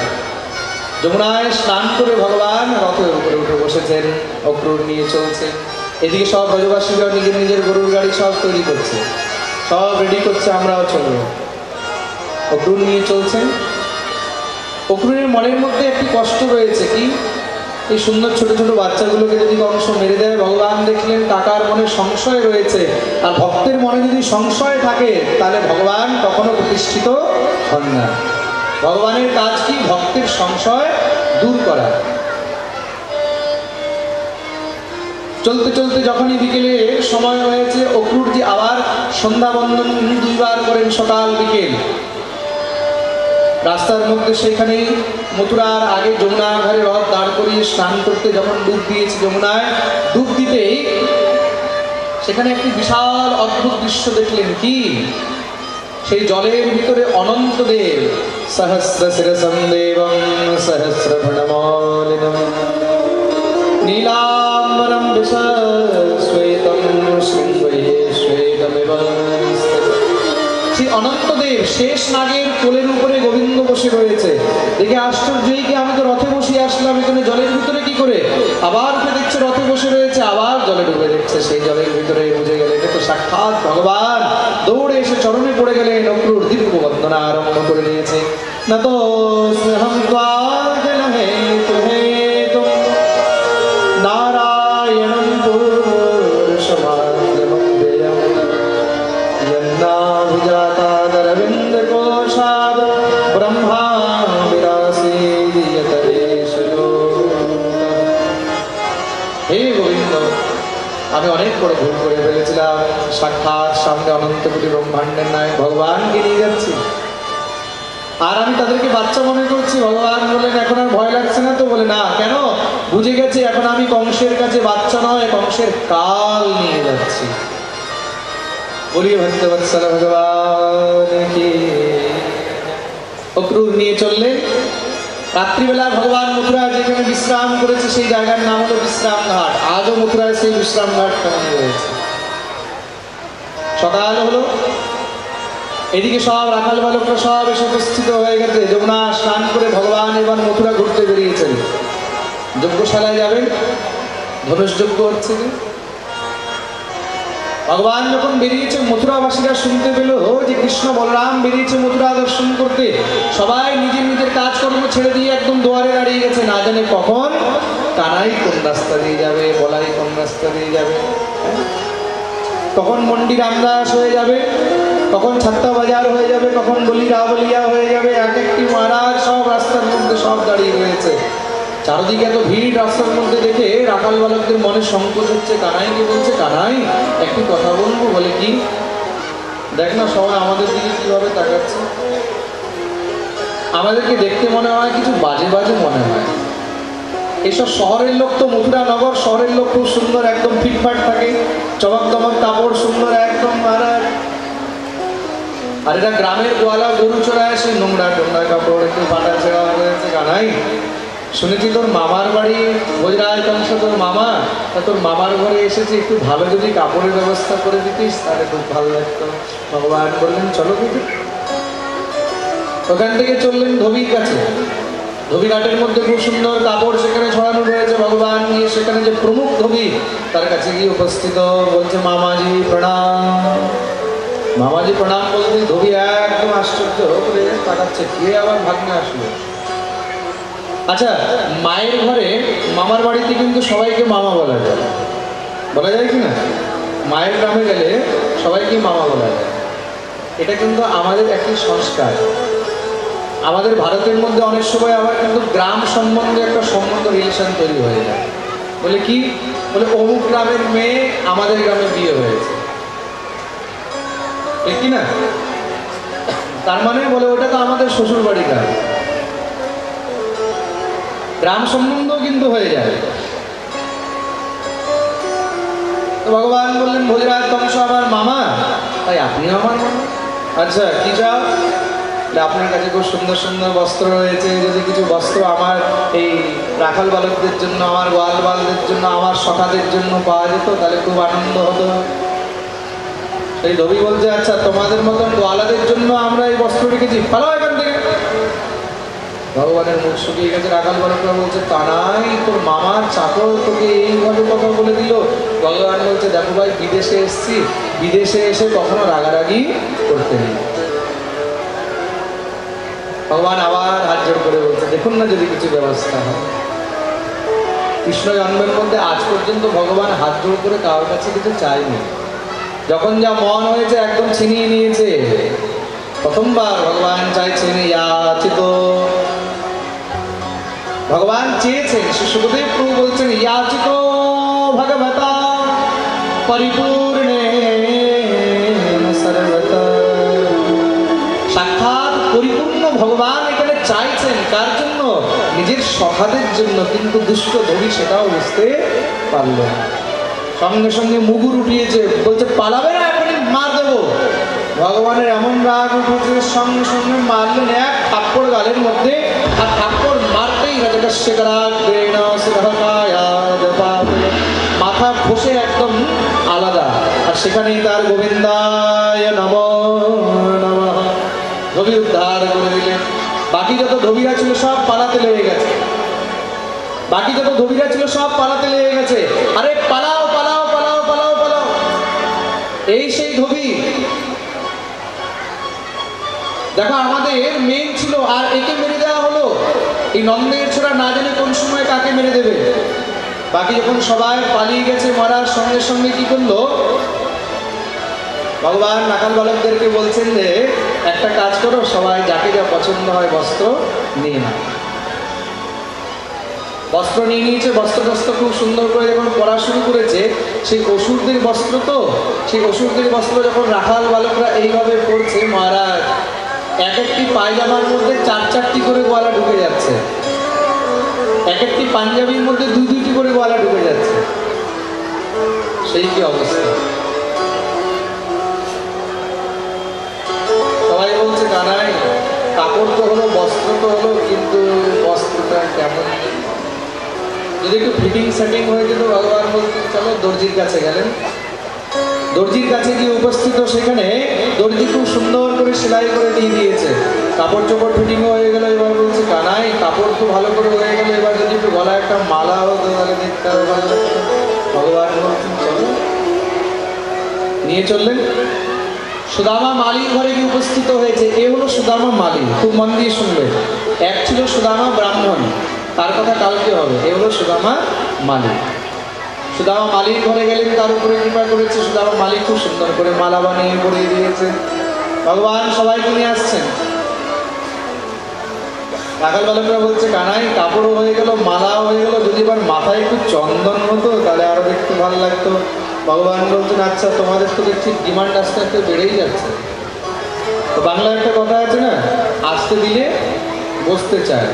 যমুনায় স্নান করে ভগবান রথের উপরে উঠে বসেছেন, অক্রুর নিয়ে চলছে। এদিকে সব ব্রজবাসীরা নিজের নিজের গরুর গাড়ি সব তৈরি করছে, সব রেডি করছে, আমরাও চলবো। অক্রুর নিয়ে চলছেন। অক্রুরের মনের মধ্যে একটি কষ্ট রয়েছে, কি এই সুন্দর ছোট ছোট বাচ্চাগুলোকে যদি কংস মেরে দেয়। ভগবান দেখলেন কাকার মনে সংশয় রয়েছে, আর ভক্তের মনে যদি সংশয় থাকে তাহলে ভগবান কখনো প্রতিষ্ঠিত হন না। ভগবানের কাজ কি? ভক্তের সংশয় দূর করা। চলতে চলতে যখনই বিকেলের সময় হয়েছে, অক্রুরজি আবার সন্ধ্যা বন্দন 2 বার করেন, সকাল বিকেল। রাস্তার মধ্যে সেখানেই মথুরার আগে যমুনার ধারে রথ দাঁড় করিয়ে স্নান করতে যখন ডুব দিয়েছে, যমুনায় ডুব দিতেই সেখানে একটি বিশাল অদ্ভুত দৃশ্য দেখলেন। কি? সেই জলের ভিতরে অনন্ত দেব, সহস্র শিরসম দেবম সহস্র ভণমলিনম নীলাম্বরম বিশ্বশ্বেতম শৃঙ্গয়ে শ্বেতমেব। সেই অনন্ত দেব শেষ নাগের কোলের উপরে গোবিন্দ বসে রয়েছে। দেখে আশ্চর্যই কি, আমি তো রথে বসে আসলাম, এখানে জলের ভিতরে কি করে? আবার উঠে দেখছে রথে বসে রয়েছে, আবার জলে ডুবে দেখছে। সেই জলের ভিতরে বুঝে গেলে এটা তো সাক্ষাৎ ভগবান। দৌড়ে এসে চরণে পড়ে গেলেন। অক্রুর দীর্ঘ বন্দনা আরম্ভ করে দিয়েছে। না তো স্নেহম নারায়ণম পুরুষমাদ্যমব্যয়ম যন্নাভিজাতাদরবিন্দ কোশাদ ব্রহ্মা বিরাসীয়তরেশলো। হে গোবিন্দ, আমি অনেক বড় ভুল করে ফেলেছিলাম। সাক্ষাৎ সামনে অনন্ত কোটি ব্রহ্মাণ্ডের নায়ক ভগবানকে নিয়ে যাচ্ছি, আর আমি তাদেরকে বাচ্চা মনে করছি। ভগবান বললেন এখন আর ভয় লাগছে না তো? বলে না, কেন? বুঝে গেছে এখন আমি কংসের কাছে বাচ্চা নয়, কংসের কাল নিয়ে যাচ্ছি। বলিয়ে ভক্তবৎসল ভগবান কি। অক্রুর নিয়ে চললেন। রাত্রিবেলা ভগবান মথুরা যেখানে বিশ্রাম করেছে সেই জায়গার নাম হলো বিশ্রাম ঘাট। আজও মথুরায় সেই বিশ্রাম ঘাট কেমন রয়েছে। সকাল হলো, এদিকে সব রাখাল বালকরা সব এসে উপস্থিত হয়ে গেছে। যমুনা স্নান করে ভগবান এবার মথুরা ঘুরতে বেরিয়েছেন। যজ্ঞশালায় যাবেন, ধনুষ যজ্ঞ হচ্ছে। ভগবান যখন বেরিয়েছে, মথুরাবাসীরা শুনতে পেল যে কৃষ্ণ বলরাম বেরিয়েছে মথুরা দর্শন করতে। সবাই নিজের নিজের কাজকর্ম ছেড়ে দিয়ে একদম দুয়ারে দাঁড়িয়ে গেছে। না জানে কখন কানাই কোন রাস্তা দিয়ে যাবে, বলাই কোন রাস্তা দিয়ে যাবে, কখন মন্ডি রামদাস হয়ে যাবে, কখন ছাত্তা বাজার হয়ে যাবে, কখন বলি রাবলিয়া হয়ে যাবে। এক একটি মহারাজ সব রাস্তার মধ্যে সব দাঁড়িয়ে রয়েছে। চারদিকে এত ভিড় রাস্তার মধ্যে দেখে রাখাল বালকদের মনে সংকোচ হচ্ছে। কানাইকে বলছে, কানাই একটু কথা বলবো। বলে কি? দেখ না সবাই আমাদের দিকে কিভাবে তাকাচ্ছে, আমাদেরকে দেখতে মনে হয় কিছু বাজে বাজে মনে হয়। এসব শহরের লোক তো, মথুরা নগর শহরের লোক খুব সুন্দর, একদম ফিটফাট থাকে, চমক দমক কাপড় সুন্দর একদম। আর এটা গ্রামের গোয়ালা গরু চড়ায়, সে নোংরা টোংরা কাপড়, একটু ফাটা ছেঁড়া হয়েছে। কানাই শুনেছি তোর মামার বাড়ি ভোজরাজ কংস, তোর মামা, তা তোর মামার ঘরে এসেছে, একটু ভালো যদি কাপড়ের ব্যবস্থা করে দিতিস তাহলে খুব ভালো লাগতো। ভগবান বললেন চলো দিদি। ওখান থেকে চললেন ধোবির কাছে। ধোবিঘাটের মধ্যে খুব সুন্দর কাপড় সেখানে ছড়ানো রয়েছে। ভগবান গিয়ে সেখানে যে প্রমুখ ধোবি তার কাছে গিয়ে উপস্থিত, বলছে মামাজি প্রণাম। মামাজি প্রণাম বলতে ধোবি একদম আশ্চর্য করে তাকাচ্ছে, কে আবার ভাগ্নে আসলো। আচ্ছা, মায়ের ঘরে মামার বাড়িতে কিন্তু সবাইকে মামা বলা যায়, বলা যায় কি না? মায়ের গ্রামে গেলে সবাইকে মামা বলা যায়। এটা কিন্তু আমাদের একটি সংস্কার। আমাদের ভারতের মধ্যে অনেক সময় আবার কিন্তু গ্রাম সম্বন্ধে একটা সম্বন্ধ রিলেশন তৈরি হয়ে যায়। বলে কি? বলে অমুক গ্রামের মেয়ে আমাদের গ্রামে বিয়ে হয়েছে, ঠিক কি না? তার মানে বলে ওটা তো আমাদের শ্বশুর বাড়ি গ্রাম। গ্রাম সম্বন্ধ কিন্তু হয়ে যায়। তো ভগবান বললেন ভোজরাজ কংস আমার মামা, তাই আপনিও আমার মামা। আচ্ছা কি চাও? আপনার কাছে খুব সুন্দর সুন্দর বস্ত্র রয়েছে, যদি কিছু বস্ত্র আমার এই রাখাল বালকদের জন্য, আমার গোয়াল বালকদের জন্য, আমার সখাদের জন্য পাওয়া যেত তাহলে খুব আনন্দ হতো। সেই ধোবি বলছে আচ্ছা তোমাদের মতন গোয়ালাদের জন্য আমরা এই বস্ত্র রেখেছি, পালো এখান থেকে। ভগবানের মুখ শুকিয়ে গেছে। রাখাল বালকরা বলছে, কানাই তোর মামার চাকর তোকে এইভাবে কথা বলে দিল। ভগবান বলছে, দেখো ভাই, বিদেশে এসছি, বিদেশে এসে কখনো রাগারাগি করতে নেই। ভগবান আবার হাত জোড় করে বলছে, দেখুন না যদি কিছু ব্যবস্থা হয়। কৃষ্ণ জন্মের মধ্যে আজ পর্যন্ত ভগবান হাত জোড় করে কারোর কাছে কিছু চায়নি। যখন যা মন হয়েছে একদম ছিনিয়ে নিয়েছে। প্রথমবার ভগবান চাইছেন ইয়াচিত, ভগবান চেয়েছেন। শ্রী সুখদেব প্রভু বলছেন, ইয়াচিত ভগবতা পরিপূর্ণেন সর্বতঃ। সাক্ষাৎ পরিপূর্ণ ভগবান এখানে চাইছেন। কার জন্য? নিজের সখাদের জন্য। কিন্তু দুষ্ট ধরি সেটাও বুঝতে পারল না। সঙ্গে সঙ্গে মুগুর উঠিয়েছে, বলছে পালাবে না, এখনই মার দেবো। ভগবানের এমন রাগ উঠেছে, সঙ্গে সঙ্গে মারলেন এক থাপ্পড় গালের মধ্যে। আর থাপ্পড় মারতেই মাথা খসে একদম আলাদা। আর সেখানেই তার গোবিন্দায় নমঃ নমঃ ধবি উদ্ধার করে দিলেন। বাকি যত ধবিরা ছিল সব পালাতে লেগে গেছে। বাকি যত ধবিরা ছিল সব পালাতে লেগে গেছে। আরে পালাও পালাও পালাও পালাও পালাও, এই সেই ধবি। দেখো আমাদের মেন ছিল, আর একে মেরে দেওয়া হলো। এই নন্দের ছোড়া না জানে কোন সময় কাকে মেরে দেবে। বাকি যখন সবাই পালিয়ে গেছে, মারার সঙ্গে সঙ্গে কি করলো ভগবান রাখাল বালকদেরকে বলছেন যে একটা কাজ করো, সবাই যাকে যা পছন্দ হয় বস্ত্র নিয়ে নাও। বস্ত্র নিয়ে নিয়েছে। বস্ত্র খুব সুন্দর করে যখন পরা শুরু করেছে, সেই অসুরদের বস্ত্র তো, সেই অসুরদের বস্ত্র যখন রাখাল বালকরা এইভাবে পরছে, মহারাজ এক একটি পায়জামার মধ্যে 4-4টি করে গলা ঢুকে যাচ্ছে। এক একটি পাঞ্জাবির মধ্যে 2-2টি করে গলা ঢুকে যাচ্ছে। সেই কি অবস্থা। সবাই বলছে, কানাই কাপড় তো হলো, বস্ত্র তো হলো, কিন্তু বস্ত্রটা কেমন, যদি একটু ফিটিং সেটিং হয়ে যেত। ভগবান বলতেন, চলো। দর্জির কাছে গেলেন। দর্জির কাছে গিয়ে উপস্থিত, সেখানে দর্জি খুব সুন্দর করে সেলাই করে দিয়ে দিয়েছে। কাপড় চোপড় ফিটিং হয়ে গেল। এবার বলছে, কানাই কাপড় খুব ভালো করে হয়ে গেল, এবার যদি একটু গলায় একটা মালা হতো তাহলে দেখতে আরো ভালো লাগতো। ভগবান বলছেন, চলো। নিয়ে চললেন। সুদামা মালির ঘরে গিয়ে উপস্থিত হয়েছে। এ হলো সুদামা মালি। খুব মন দিয়ে শুনবে। এক ছিল সুদামা ব্রাহ্মণ, তার কথা কালকে হবে। এ হলো সুদামা মালি। সুদামা মালির ঘরে গেলেন, তার উপরে কৃপা করেছে। সুদামা মালিক খুব সুন্দর করে মালা বানিয়ে পরিয়ে দিয়েছে। ভগবান সবাইকে নিয়ে আসছেন। রাখাল বালকরা বলছে, কানাই কাপড়ও হয়ে গেল, মালাও হয়ে গেল, যদি এবার মাথায় একটু চন্দন হতো তাহলে আরো দেখতে ভালো লাগতো। ভগবান বলছেন, আচ্ছা তোমাদের তো দেখছি ডিমান্ড আস্তে আস্তে বেড়েই যাচ্ছে। তো বাংলায় একটা কথা আছে না, আসতে দিলে বসতে চায়,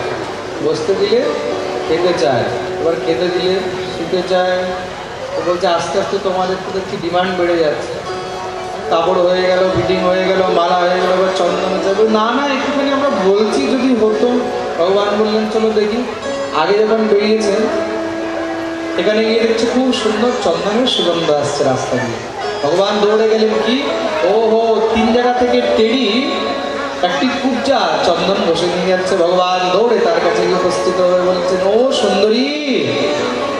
বসতে দিলে খেতে চায়, এবার খেতে দিলে শুতে চায়। তো বলছে আস্তে আস্তে তোমাদের তো দেখছি ডিমান্ড বেড়ে যাচ্ছে। কাপড় হয়ে গেল, ফিটিং হয়ে গেল, মালা হয়ে গেল, এবার চন্দন যাবে। না না, একটুখানি আমরা বলছি যদি হতো। ভগবান বললেন, চলো দেখি। আগে যখন বেরিয়েছেন, এখানে গিয়ে দেখছে খুব সুন্দর চন্দনের সুগন্ধ আসছে রাস্তা দিয়ে। ভগবান দৌড়ে গেলেন, কি ও হো, 3 জায়গা থেকে টেরি একটি কুবজা চন্দন বসে নিয়ে যাচ্ছে। ভগবান দৌড়ে তার কাছে গিয়ে উপস্থিত হয়ে বলছেন, ও সুন্দরী।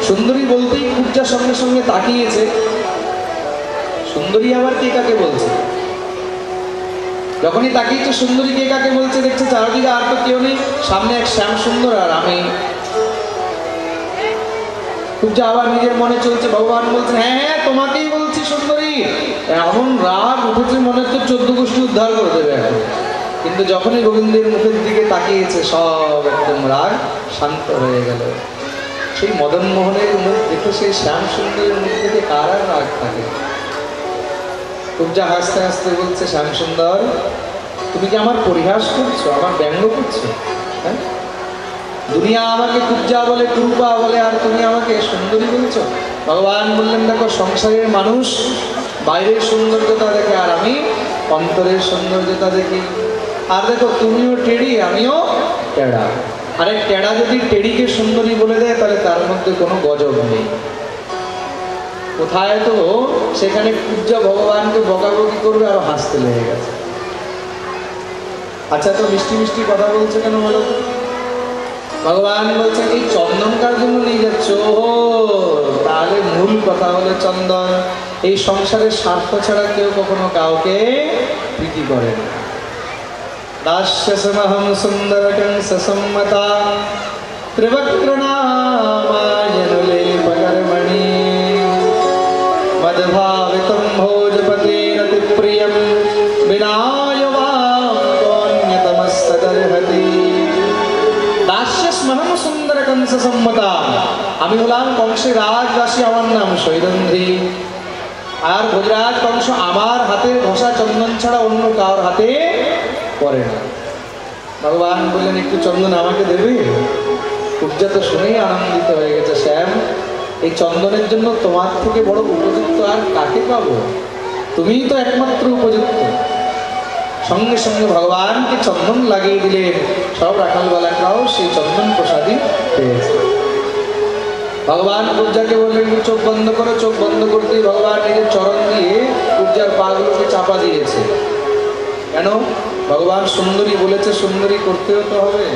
সুন্দরী বলতেই কুবজা সঙ্গে সঙ্গে তাকিয়েছে। সুন্দরী আবার কে কাকে বলছে? যখনই তাকিয়েছে সুন্দরী কে কাকে বলছে, দেখছে চারদিকে আর তো কেউ নেই, সামনে এক শ্যাম সুন্দর আর আমি। কুবজা আবার নিজের মনে চলছে। ভগবান বলছেন, হ্যাঁ হ্যাঁ তোমাকেই বলছি সুন্দরী। এমন রাগ উঠেছে মনে হচ্ছে 14 গোষ্ঠী উদ্ধার করে দেবে এখন। কিন্তু যখনই গোবিন্দের মুখের দিকে তাকিয়েছে, সব একদম রাগ শান্ত হয়ে গেল। সেই মদন মোহনের মুখ দেখে, সেই শ্যাম সুন্দরের মুখ দেখে কার আর রাগ থাকে? কুবজা হাসতে হাসতে বলছে, শ্যাম সুন্দর তুমি কি আমার পরিহাস করছো, আমার ব্যঙ্গ করছো? হ্যাঁ, দুনিয়া আমাকে কুবজা বলে, কুরুপা বলে, আর তুমি আমাকে সুন্দরী বলছো? ভগবান বললেন, দেখো সংসারের মানুষ বাইরের সৌন্দর্যতা দেখে, আর আমি অন্তরের সৌন্দর্যতা দেখি। আর দেখো তুমিও টেড়ি, আমিও টেড়া। আরে টেড়া যদি টেড়িকে সুন্দরী বলে দেয় তাহলে তার মধ্যে কোনো গজব নেই। কোথায় তো সেখানে কুবজা ভগবানকে বকাবকি করবে, আর হাসতে লেগে গেছে। আচ্ছা, তো মিষ্টি মিষ্টি কথা বলছে কেন বলো? ভগবান বলছেন এই চন্দন কার জন্য নিয়ে যাচ্ছ? তাহলে মূল কথা হলো চন্দন। এই সংসারের স্বার্থ ছাড়া কেউ কখনো কাউকে প্রীতি করে না। দাস্যসমহং সুন্দরকং সসম্মতা ত্রিবক্রনামায়নুলেপকর্মণি মদ্ভাবিতং ভোজপতের প্রিয়ম বিনায়বাম কন্যতমস্তদর্হতি। দাস্যসমহং সুন্দরকং সসম্মতা, আমি হলাম কংসের রাজদাসী, আমার নাম সৈরন্ধ্রী। আর ভোজরাজ কংস আমার হাতের ঘষা চন্দন ছাড়া অন্য কার হাতে পড়ে না। ভগবান বললেন একটু চন্দন আমাকে দেবে? কুব্জা তো শুনেই আনন্দিত হয়ে গেছে। শ্যাম, এই চন্দনের জন্য তোমার থেকে বড় উপযুক্ত আর কাকে পাবো? তুমিই তো একমাত্র উপযুক্ত। সঙ্গে সঙ্গে ভগবানকে চন্দন লাগিয়ে দিলেন। সব রাখাল বালকরাও সেই চন্দন প্রসাদী পেয়েছে। ভগবান কুব্জাকে বললেন চোখ বন্ধ করো। চোখ বন্ধ করতে ভগবান নিজের চরণ দিয়ে কুব্জার পাগুলোকে চাপা দিয়েছে। কেন? ভগবান সুন্দরী বলেছে, সুন্দরী করতেও তো হবে।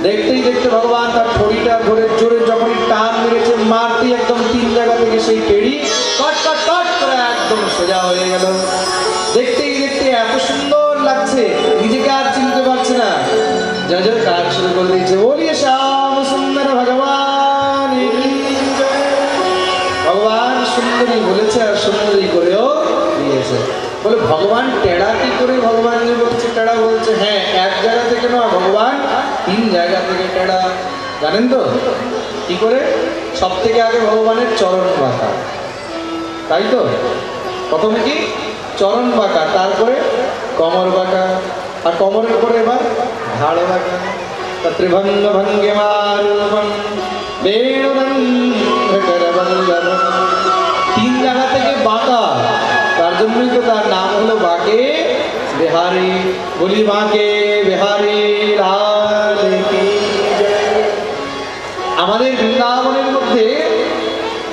দেখতেই দেখতে ভগবান তার ঠড়িটা ধরে জোরে যখনই টান মেরেছে, মারতে একদম 3 জায়গা থেকে সেই পেড়ি কট কট কট করে একদম সোজা হয়ে গেল। দেখতেই দেখতে এত সুন্দর লাগছে, নিজেকে আর চিনতে পারছে না। জয় জয় কাজ শুরু করে দিয়েছে, বলিয়ে শ্যাম সুন্দর ভগবান। ভগবান সুন্দরী বলেছে আর সুন্দরী করেও দিয়েছে। বলে ভগবান টেড়া কি করে? ভগবান যে বলছে টেড়া, বলছে হ্যাঁ, এক জায়গা থেকে নয় ভগবান 3 জায়গা থেকে টেড়া। জানেন তো কি করে? সব থেকে আগে ভগবানের চরণ বাঁকা, তাই তো? প্রথমে কি? চরণ বাঁকা, তারপরে কমর বাঁকা, আর কমরের পরে এবার ঘাড় বাঁকা। ত্রিভঙ্গ ভঙ্গে মারুপম বেণুরঙ্গকরবল্লভম, 3 জায়গা থেকে বাঁকা। তার জন্যই তো তার নাম হলো বাঁকে বিহারী। বলি বাঁকে বিহারী লাল কি জয়। আমাদের বৃন্দাবনের মধ্যে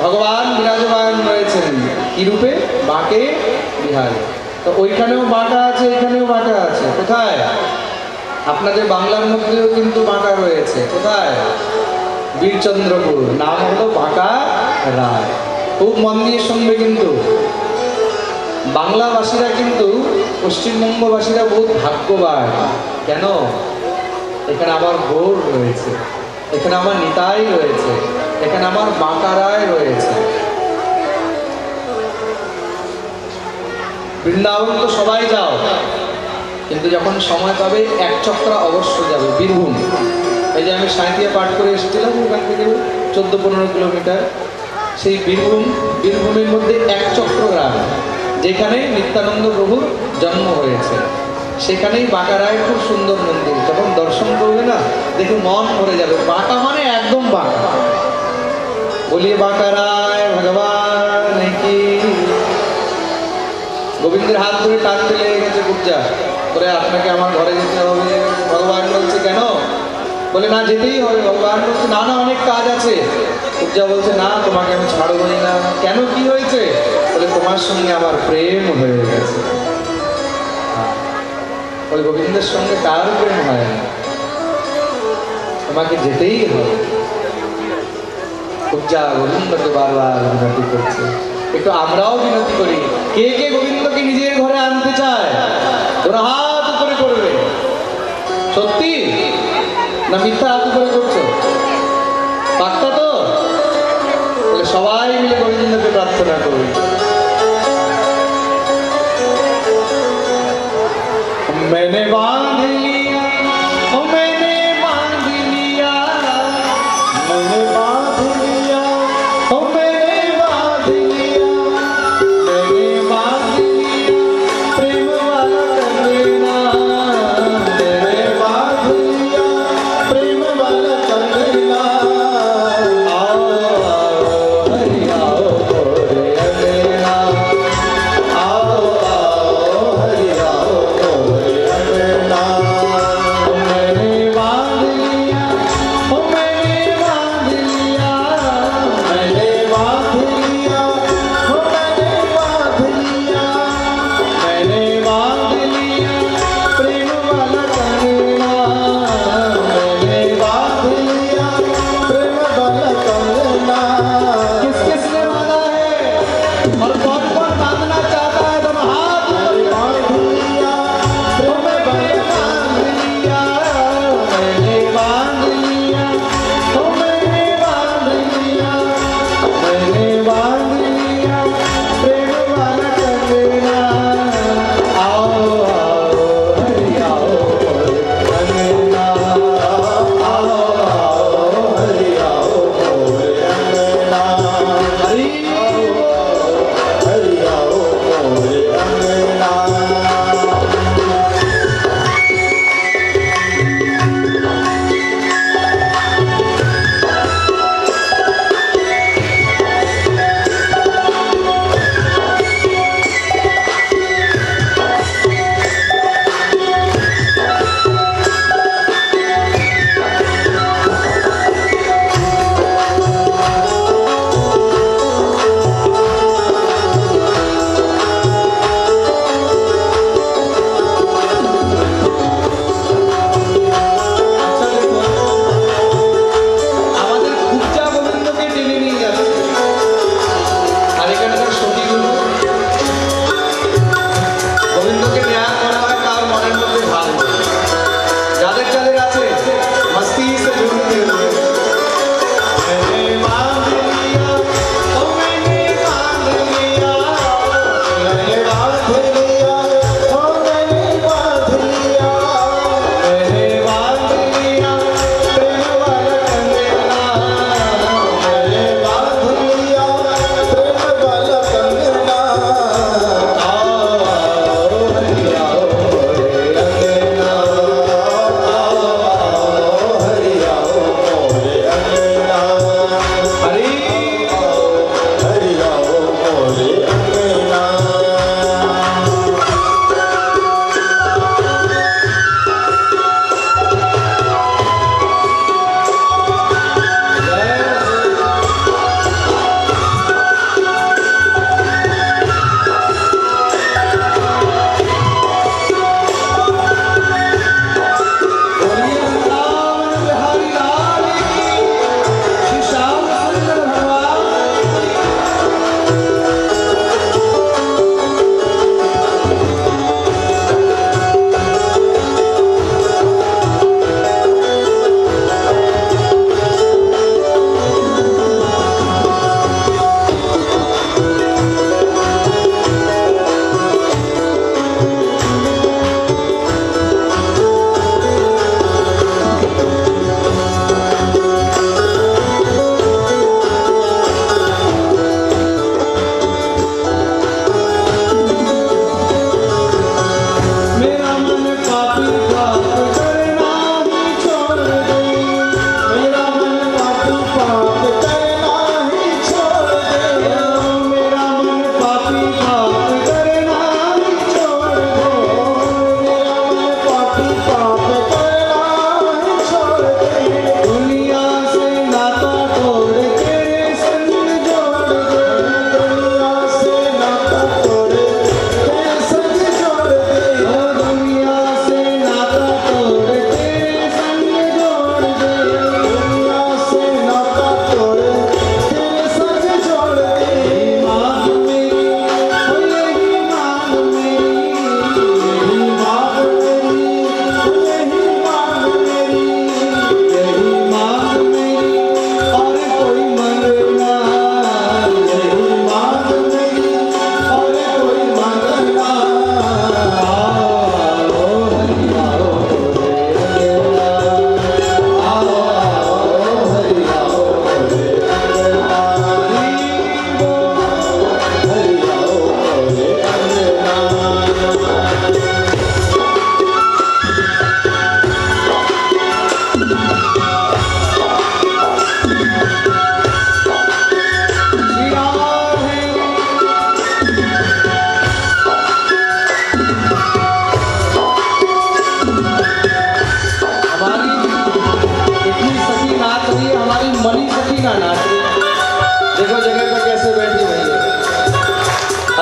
ভগবান বিরাজমান রয়েছেন কি রূপে? বাঁকে বিহারী। তো ওইখানেও বাঁকা আছে, এখানেও বাঁকা আছে। কোথায়? আপনাদের বাংলার মধ্যেও কিন্তু বাঁকা রয়েছে। কোথায়? বীরচন্দ্রপুর, নাম হলো বাঁকা রায়। খুব মন দিয়ে শুনবে কিন্তু। বাংলাভাষীরা কিন্তু পশ্চিমবঙ্গবাসীরা বহুত ভাগ্যবান। কেন? এখানে আমার গৌর রয়েছে, এখানে আমার নিতাই রয়েছে, এখানে আমার বাঁকা রায় রয়েছে। বৃন্দাবন তো সবাই যাও, কিন্তু যখন সময় পাবে 1 চক্রা অবশ্য যাবে। বীরভূম, এই যে আমি সাঁইতিয়া পাঠ করে এসেছিলাম ওখান থেকে 14-15 কিলোমিটার, সেই বীরভূমের মধ্যে 1 চক্র গ্রাম, যেখানে নিত্যানন্দ প্রভুর জন্ম হয়েছে। সেখানেই বাঁকা রায়ের খুব সুন্দর মন্দির। যখন দর্শন করবে না, দেখে মন ভরে যাবে। বাঁকা মানে একদম বাঁকা। বলিয়ে বাঁকা রায় ভগবান কি। গোবিন্দের হাত ধরে টানতে লেগে গেছে কুব্জা, বলে আপনাকে আমার ঘরে যেতে হবে। ভগবান বলছে কেন? বলে না, যেতেই হবে। ভগবান বলছে না না, অনেক কাজ আছে। কুব্জা বলছে না, তোমাকে আমি ছাড়বই না। কেন, কি হয়েছে? বলে তোমার সঙ্গে আমার প্রেম হয়ে গেছে। বলে গোবিন্দের সঙ্গে কার প্রেম হয় না? তোমাকে যেতেই হবে। কুব্জা গোবিন্দকে বারবার বিনতি করছে। একটু আমরাও বিনতি করি। কে কে গোবিন্দকে নিজের ঘরে আনতে চায়? ওরা হাত উপরে করবে। সত্যি না মিথ্যা হাত উপরে করছো? পাক্কা তো? বলে সবাই মিলে গোবিন্দকে প্রার্থনা করবে। मैंने बांध लिया, ओ मैंने बांध लिया, मैंने बांध लिया, ओ मैंने बांध लिया, मैंने बांध लिया प्रेम वाला कंगना, मैंने बांध लिया प्रेम वाला कंगना। आओ हरि आओ रे अंगना, आओ हरि आओ रे अंगना।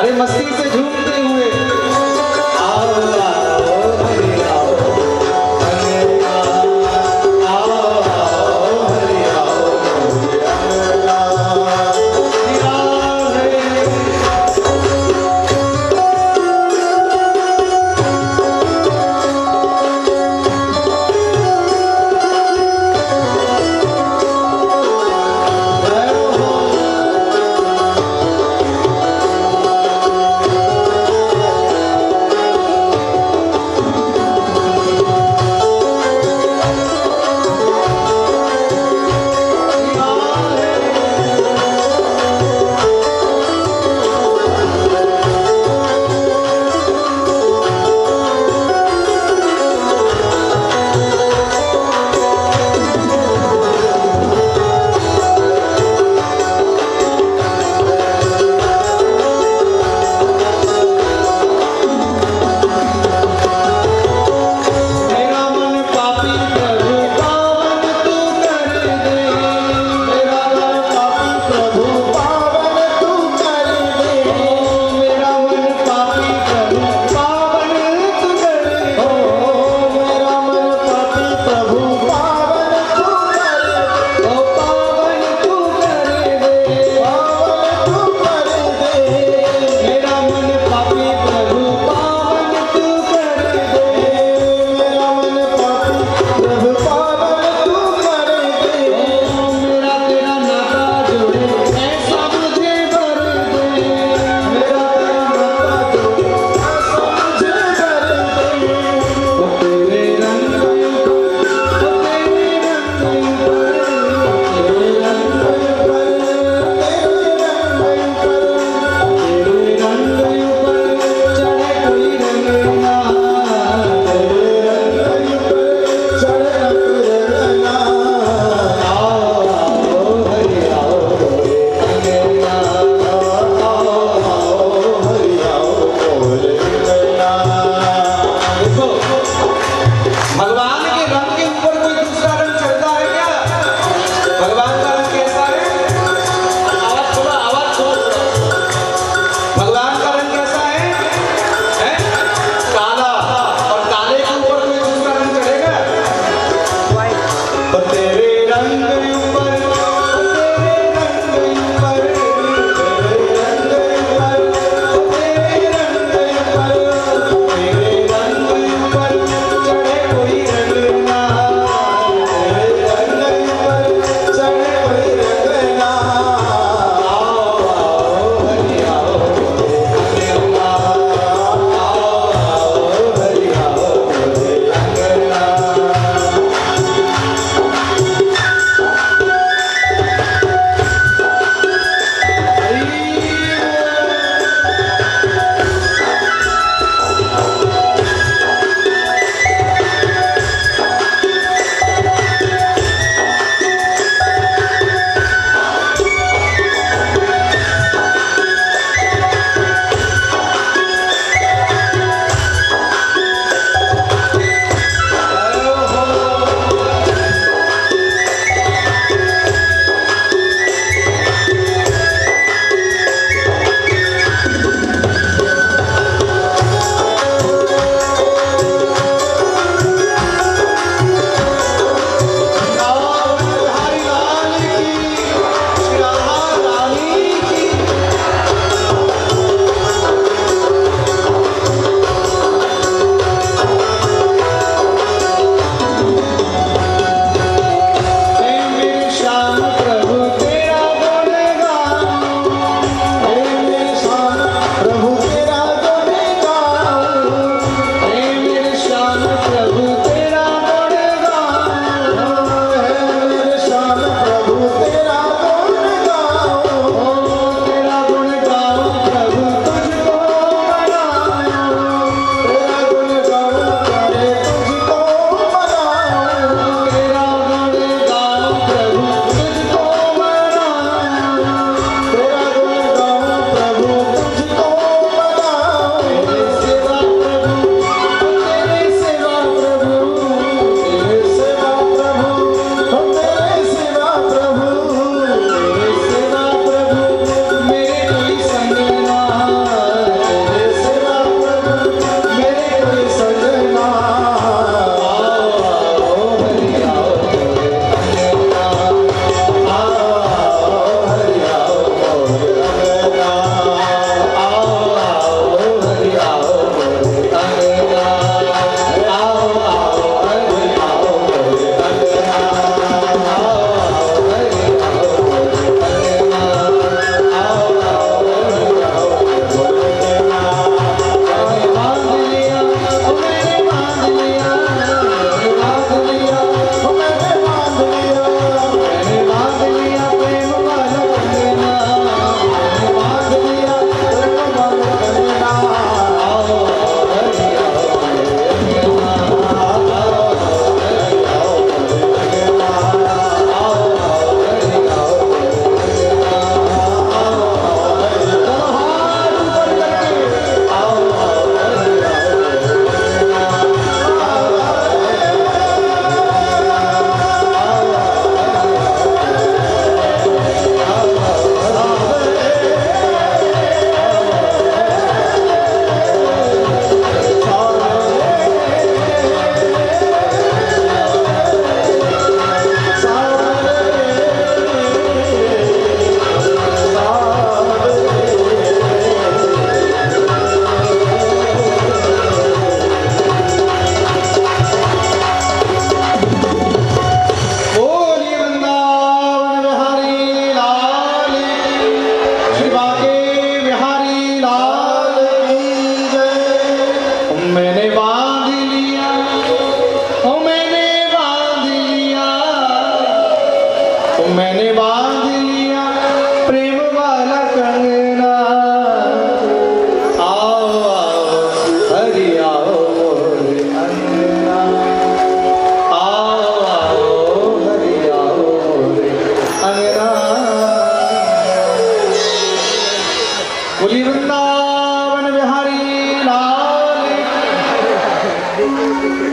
अरे मस्ती से झूमते हुए आओ आओ हरे आओ हरे आओ आओ हरे आओ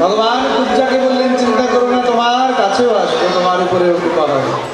ভগবান কুব্জাকে বললেন চিন্তা করো না, তোমার কাছেও আসবে, তোমার উপরেও কৃপা হবে।